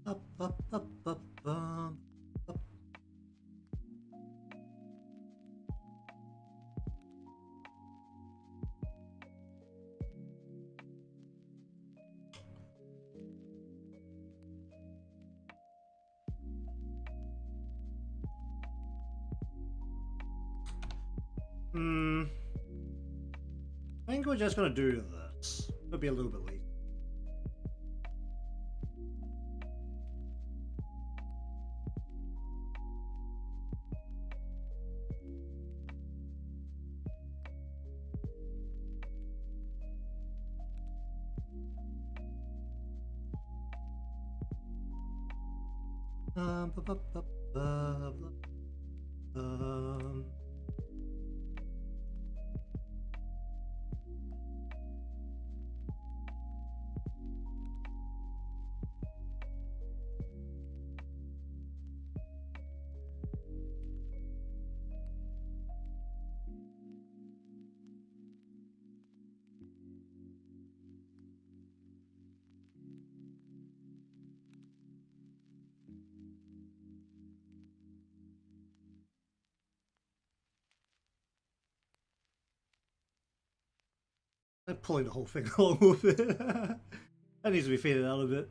Speaker 1: Ba-ba-ba-ba-bum. I think we're just gonna do this. It'll be a little bit late. Ba, ba, ba, ba, ba. I'm pulling the whole thing along with it. That needs to be faded out a bit.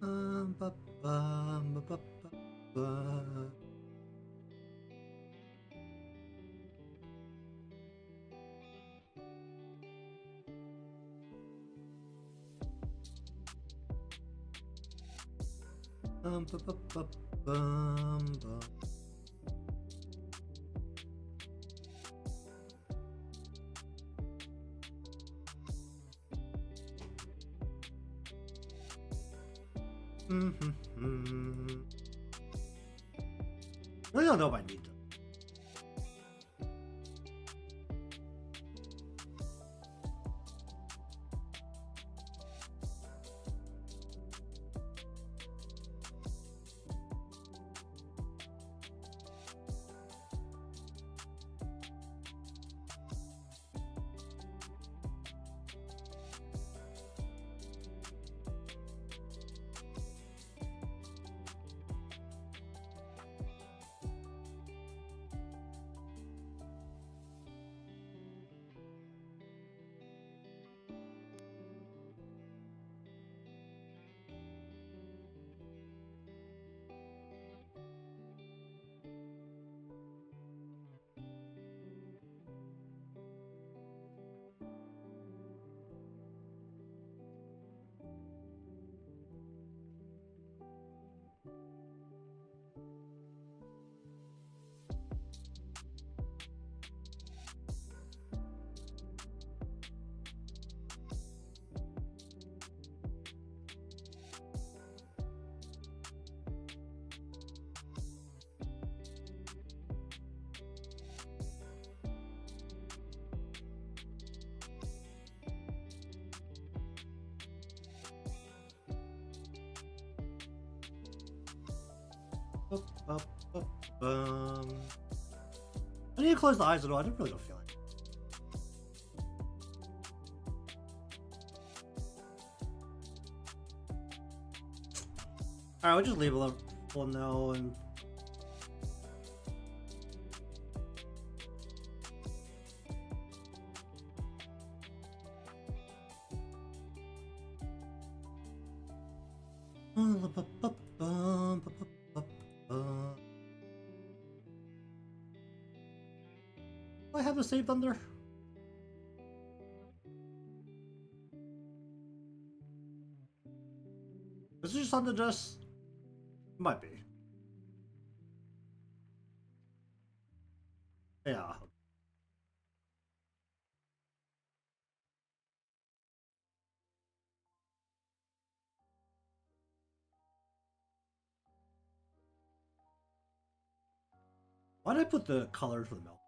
Speaker 1: Ba, ba, ba, ba, ba. Ba, ba, ba, ba. I don't know if I need to. Up, up, I need to close the eyes at all. I don't really don't feel like it. Alright, we'll just leave it for now and I have the saved under? Is it just under this? Might be. Yeah. Why did I put the color for the milk?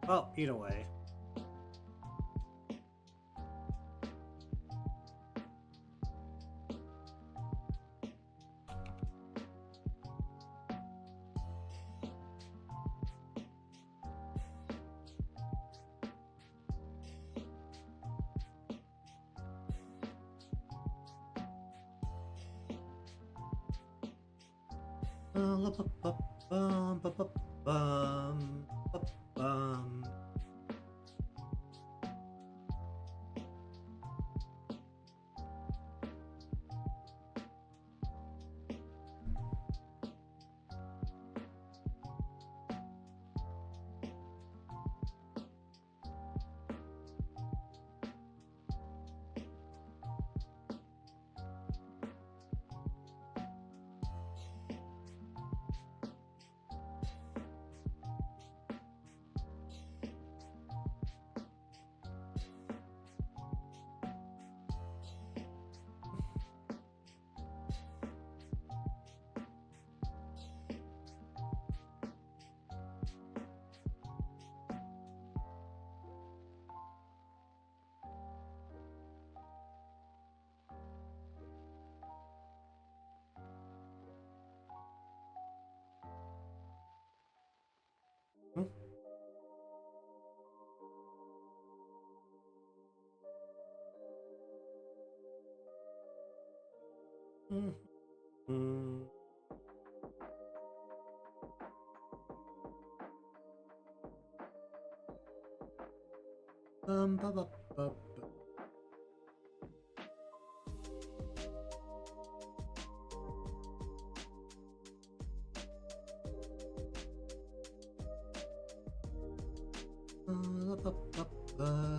Speaker 1: Well, either way. Ba, ba, ba, ba. Ba, ba, ba, ba. Ba, bum. Ba, ba, ba, ba, ba. Ba, ba, ba, ba, ba.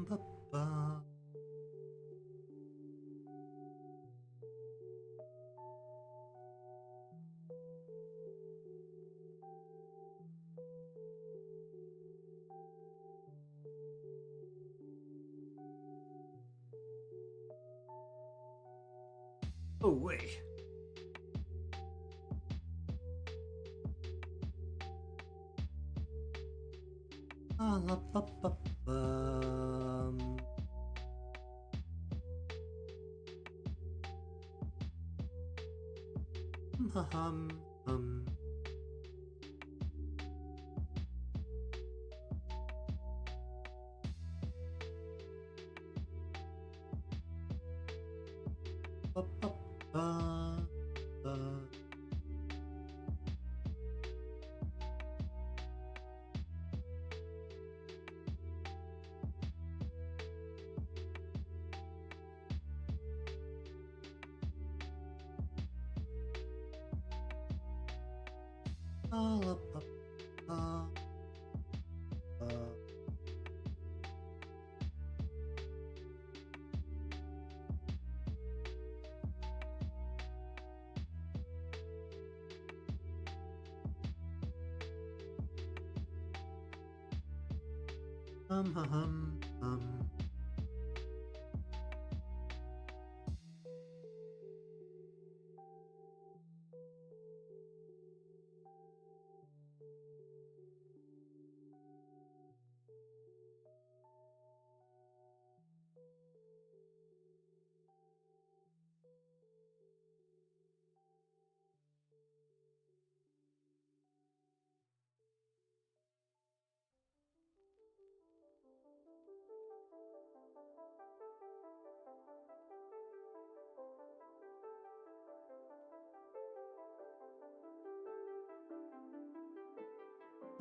Speaker 1: Ba, ba. Oh wait. La, ba, ba, bum. Hum. Ba, ba, ba, ba. La, ba, ba, ba. Hum.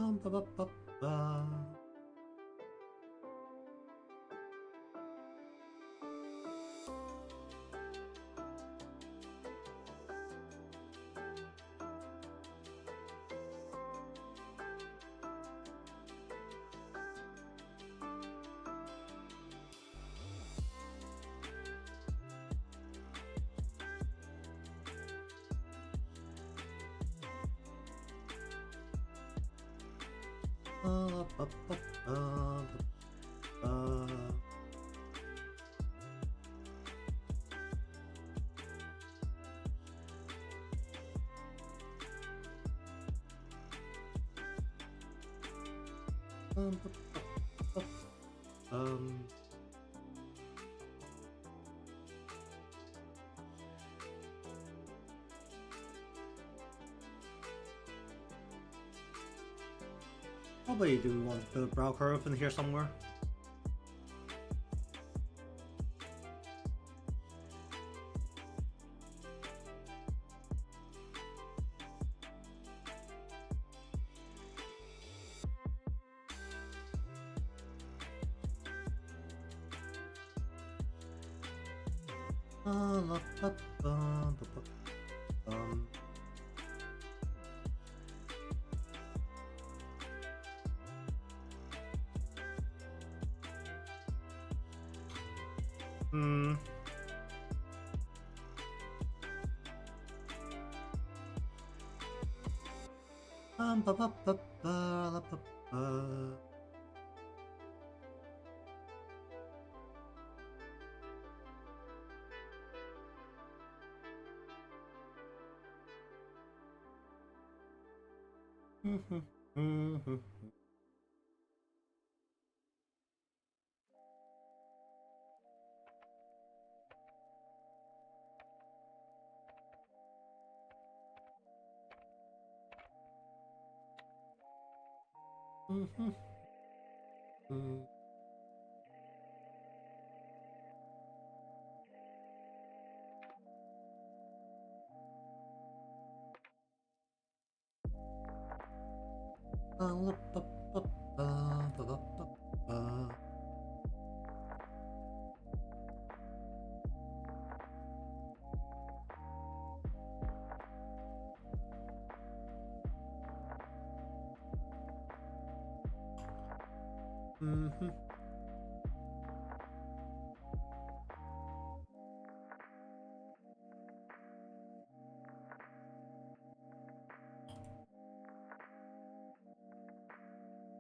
Speaker 1: Ba, ba, ba, ba. Ba, ba, ba, ba, ba. Ba, ba, ba, ba. Probably do want the brow curve in here somewhere. La, ba, ba, ba, ba. Hmm. Ba, ba, ba, ba, la, ba, ba.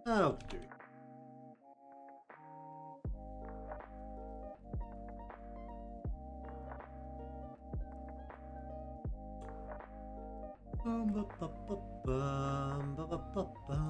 Speaker 1: Okay. Ba, ba, ba, ba, ba, ba, ba.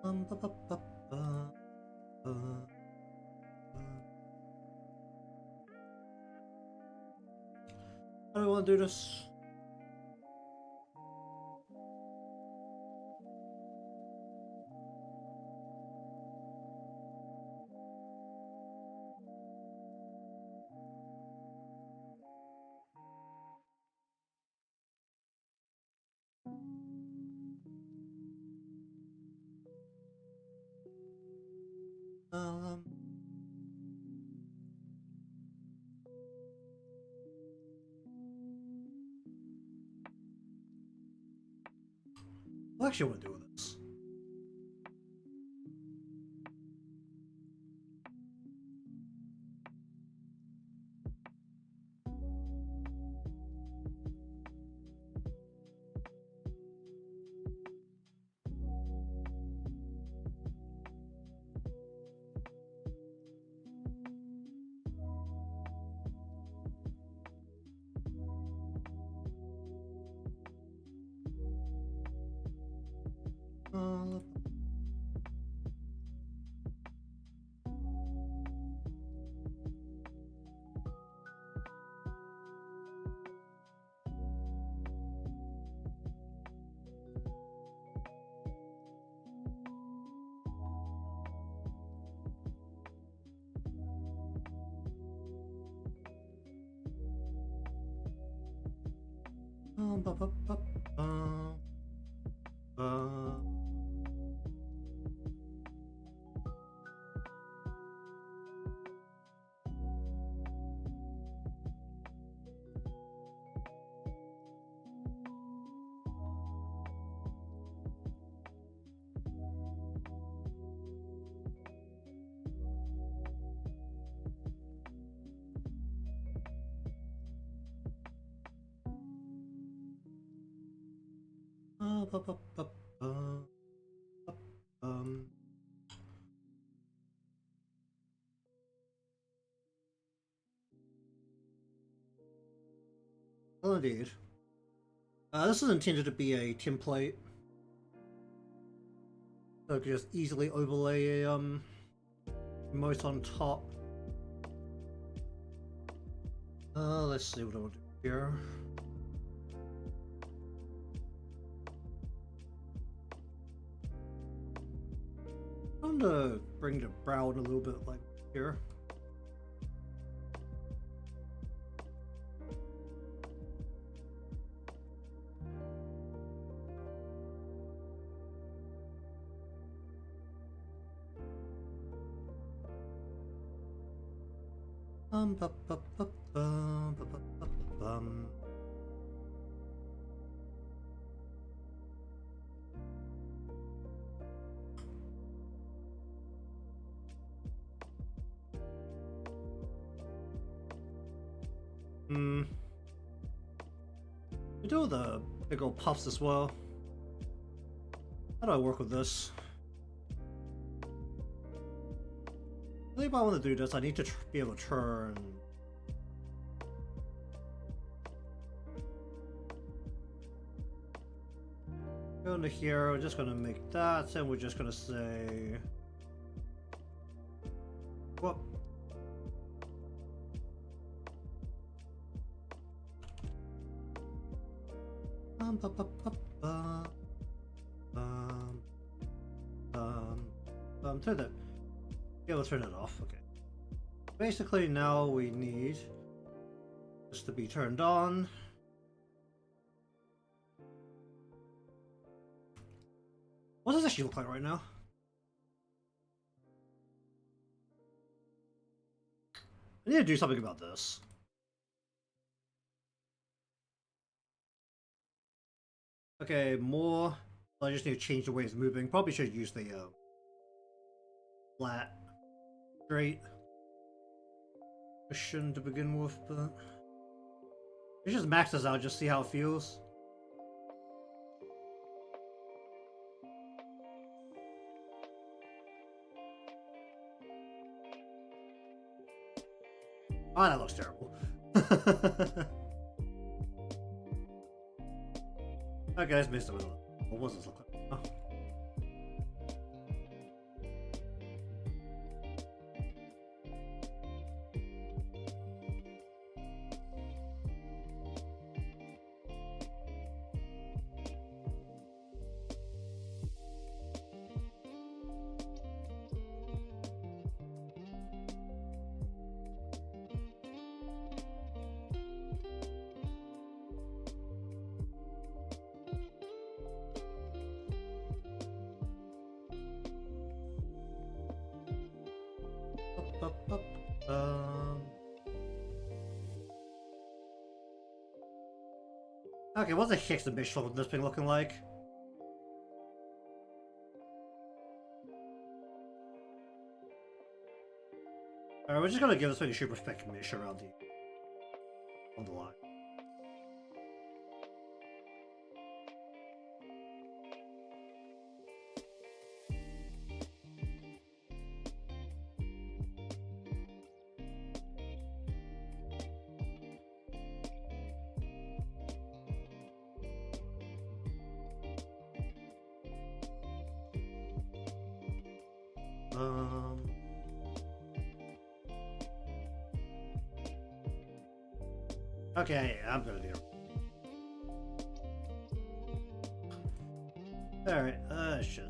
Speaker 1: Ba, ba, ba, ba, ba. How do I want to do this? Um, what actually I want to do with this? Well, indeed. This is intended to be a template, so I could just easily overlay a emote on top. Let's see what I want to do here. I'm gonna bring the brow in a little bit, like here. We do the big old puffs as well. How do I work with this? I think if I want to do this, I need to be able to turn. Go into here, we're just gonna make that, and we're just gonna say. Whoop. Turn that. Yeah, we'll turn it off. Okay. Basically, now we need this to be turned on. What does this actually look like right now? I need to do something about this. Okay, more. I just need to change the way it's moving. Probably should use the flat, straight cushion to begin with, but let's just max this out, just see how it feels. Oh, that looks terrible. Okay, let's mess with it. What was this look like? Oh. Okay, what's the heck's the bitch of this thing looking like? Alright, we're just gonna give this thing a super spec mesh around on the line. Okay, I'm gonna do it. Alright, it's just...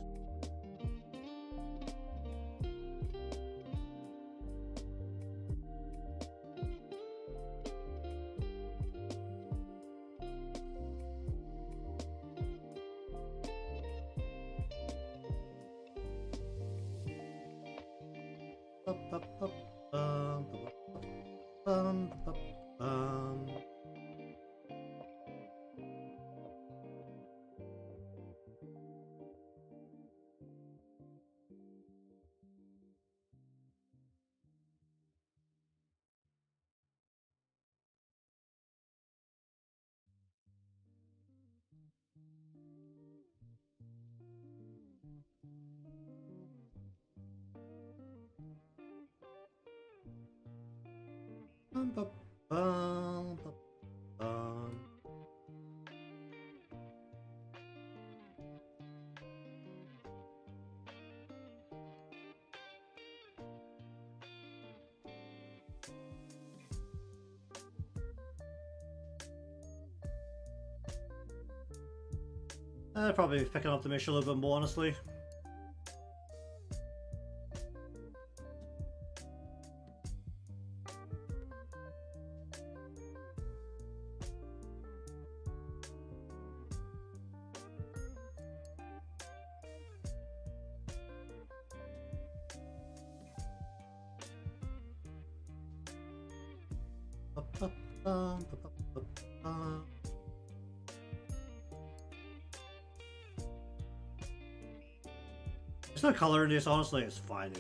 Speaker 1: I'd probably be picking up the mission a little bit more, honestly. There's no color in this, honestly, it's fine.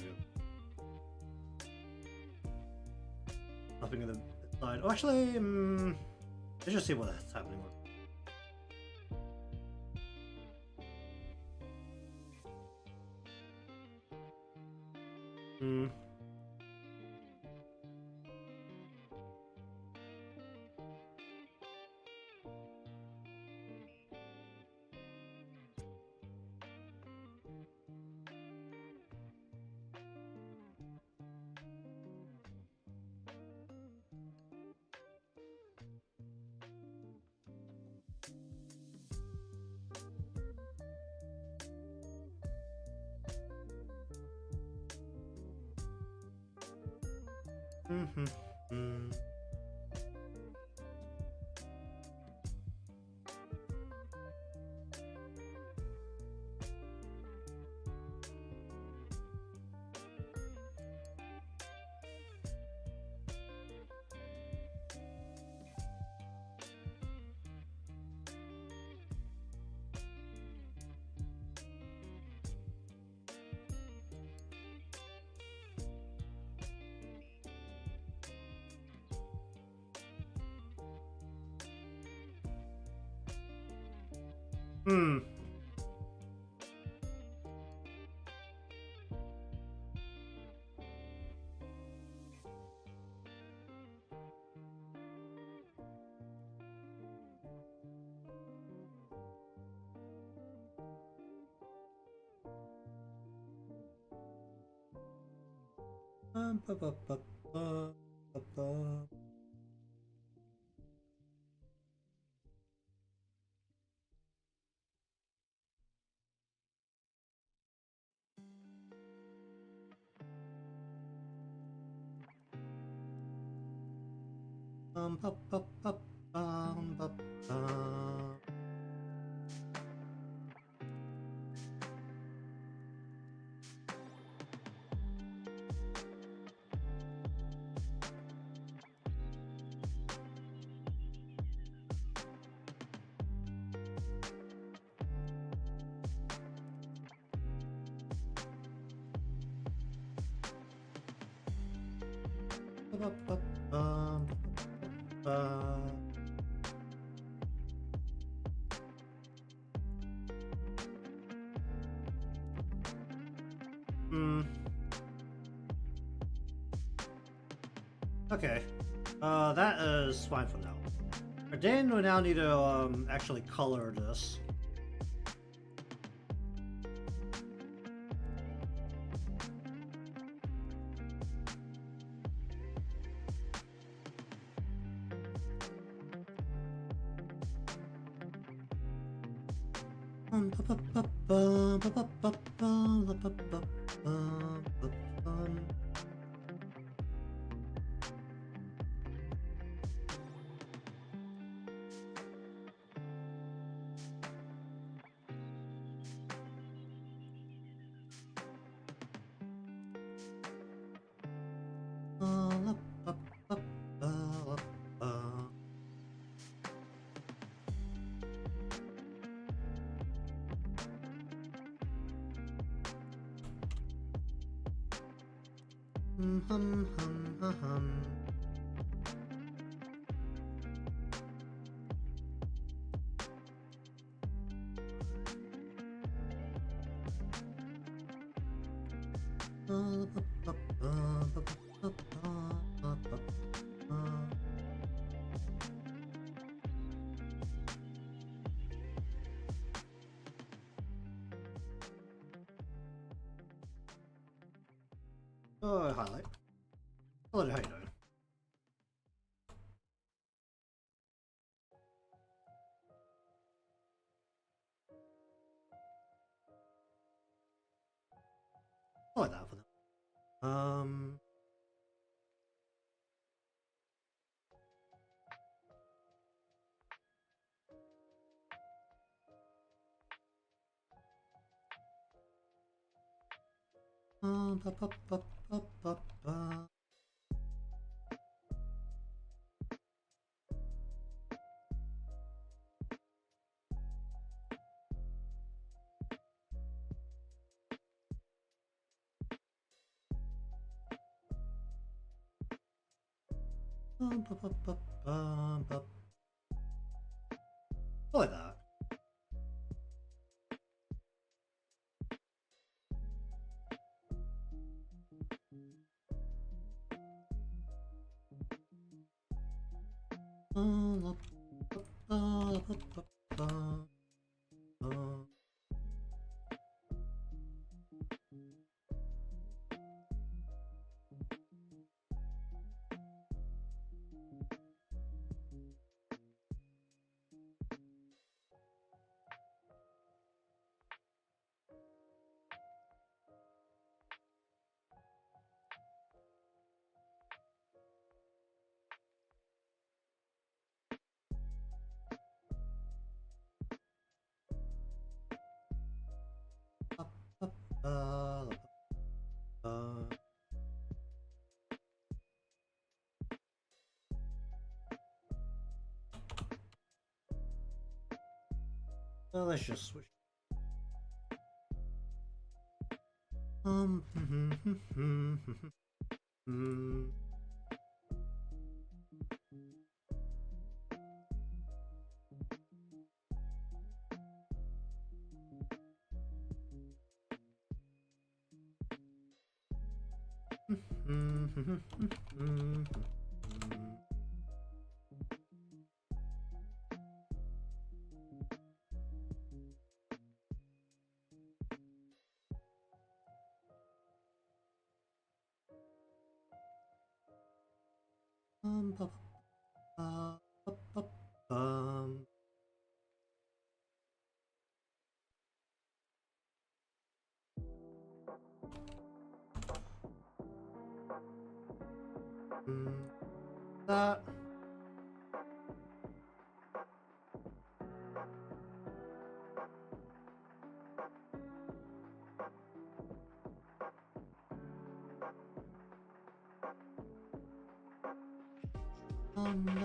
Speaker 1: Nothing in the side. Oh, actually, let's just see what's happening with. Okay. That is fine for now. But then we now need to actually color this. Oh, highlight. Hello, how you doing? I like that for them. Ba, ba, ba, ba, ba, ba. Ba, ba, ba, ba, ba. I like that. Well, let's just switch. Ba, ba, ba, ba, bum. That. Ba,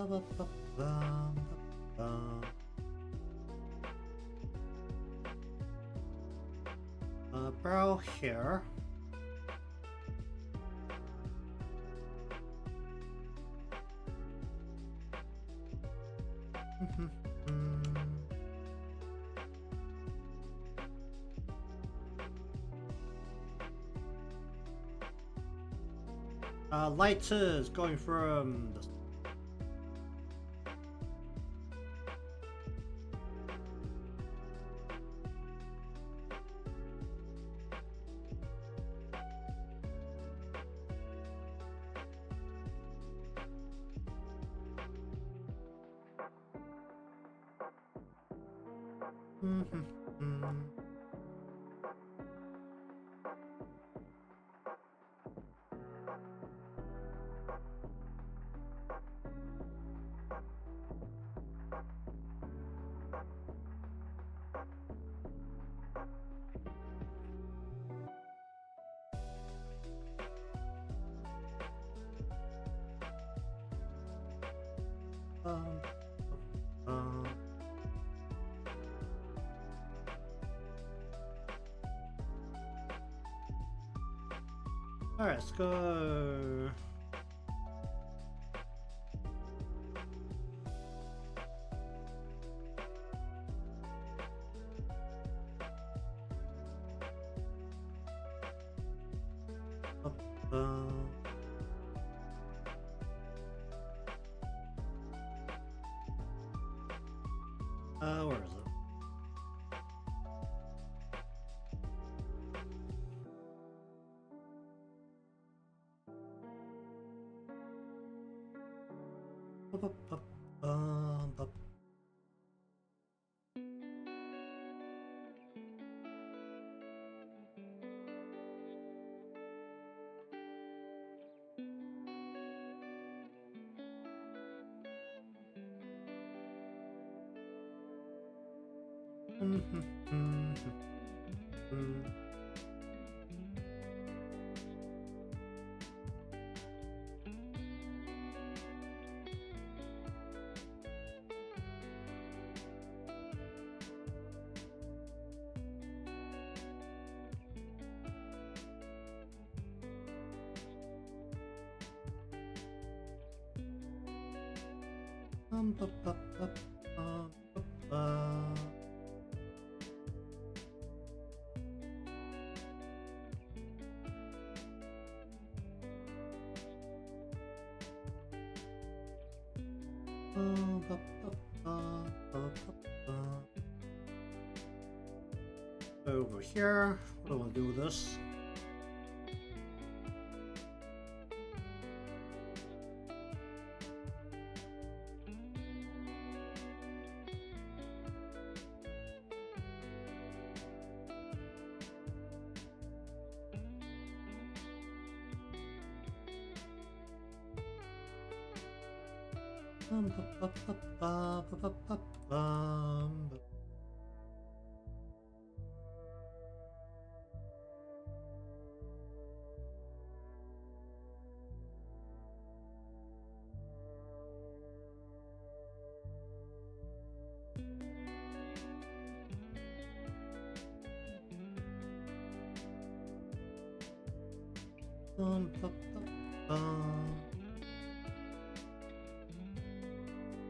Speaker 1: ba, ba, bum, ba, brow hair. Lighters going from the Alright, let's go. Where is it? Over here, what do I want to do with this?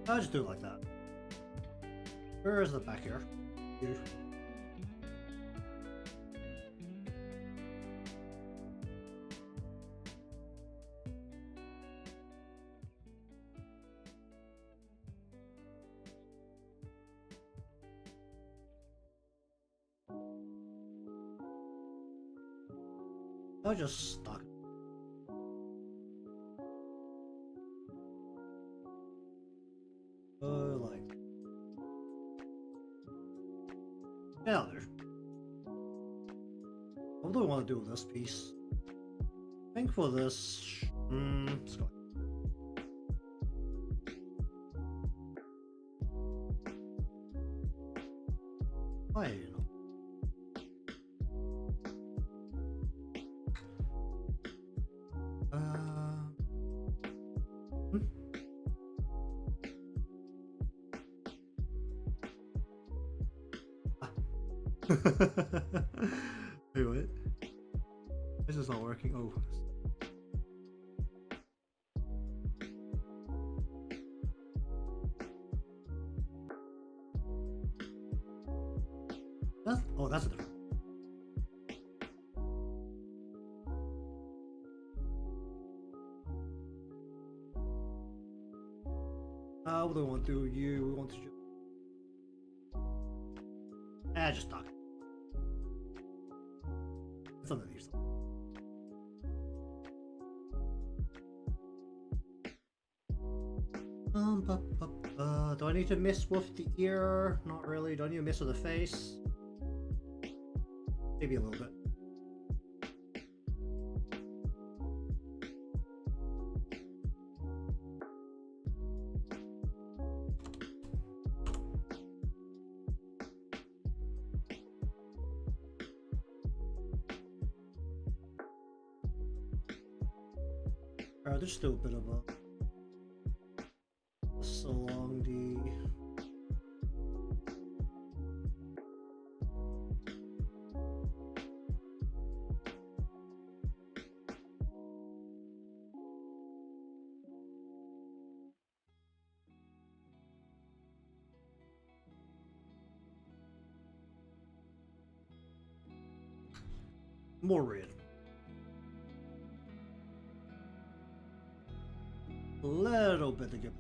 Speaker 1: I'll just do it like that. Where is the back here? Here. I'll just stuck. Like, yeah, there. What do I want to do with this piece? I think for this, let's go. Why, you know? Wait, what? This is not working. Oh. That's a different. What do we want to do? We want to just talk. It's under these. Do I need to mess with the ear? Not really. Do I need to mess with the face? Maybe a little bit. There's still a bit of a along the more red. A little bit to give.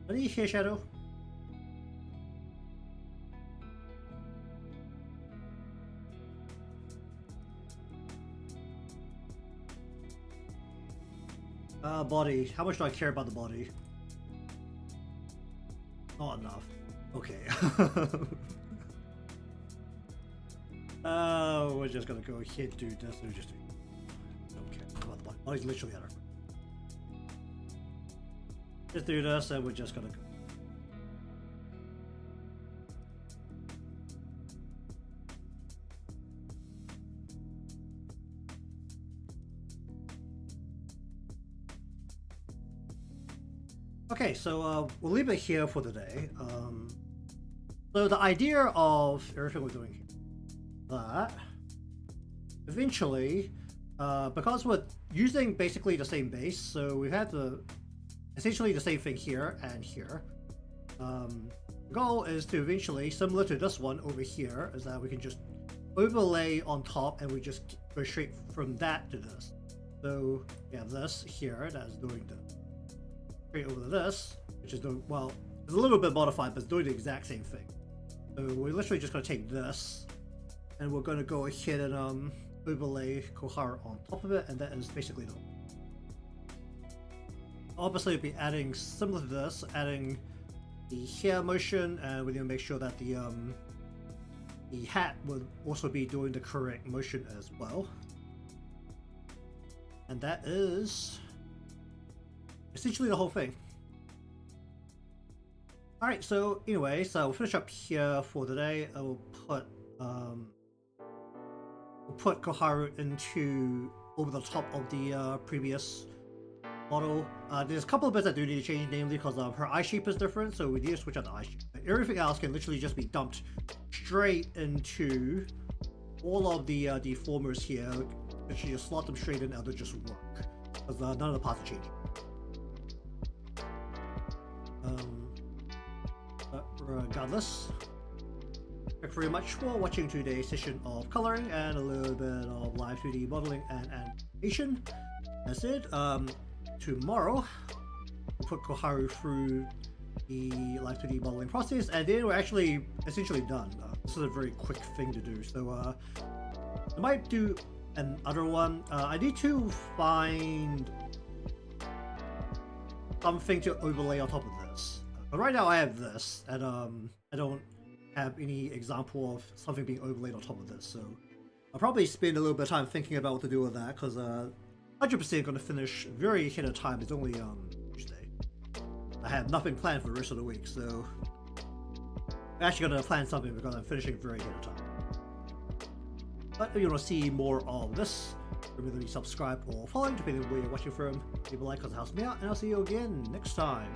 Speaker 1: What do you hear, Shadow? Body. How much do I care about the body? Not enough. Okay. We're just gonna go ahead and do this. We're just don't care about the body. Body's literally out of. Just do this, and we're just gonna go. Okay, so we'll leave it here for today. So the idea of everything we're doing here, that eventually, because we're using basically the same base, so we have essentially the same thing here and here. The goal is to eventually, similar to this one over here, is that we can just overlay on top and we just go straight from that to this. So we have this here that is doing the straight over to this, which is doing, well, it's a little bit modified, but it's doing the exact same thing. So we're literally just going to take this and we're going to go ahead and overlay Koharu on top of it, and that is basically the obviously we'll be adding similar to this, adding the hair motion, and we need to make sure that the hat will also be doing the correct motion as well. And that is essentially the whole thing. Alright, so anyway, so we'll finish up here for today. I will put Koharu into over the top of the previous model. There's a couple of bits that do need to change, namely because her eye shape is different, so we need to switch out the eye shape. But everything else can literally just be dumped straight into all of the deformers here. Literally just slot them straight in and they'll just work, because none of the parts are changing. But regardless, thank you very much for watching today's session of coloring and a little bit of live 2D modeling and animation. That's it. Tomorrow we'll put Koharu through the live 2D modeling process, and then we're actually essentially done. This is a very quick thing to do, so I might do another one. I need to find something to overlay on top of this. But right now I have this, and I don't have any example of something being overlaid on top of this, so I'll probably spend a little bit of time thinking about what to do with that, because 100% going to finish very ahead of time. It's only Tuesday. I have nothing planned for the rest of the week, so I'm actually going to plan something because I'm finishing very ahead of time. But if you want to see more of this, remember to subscribe or follow, depending on where you're watching from. Leave a like because it helps me out, and I'll see you again next time.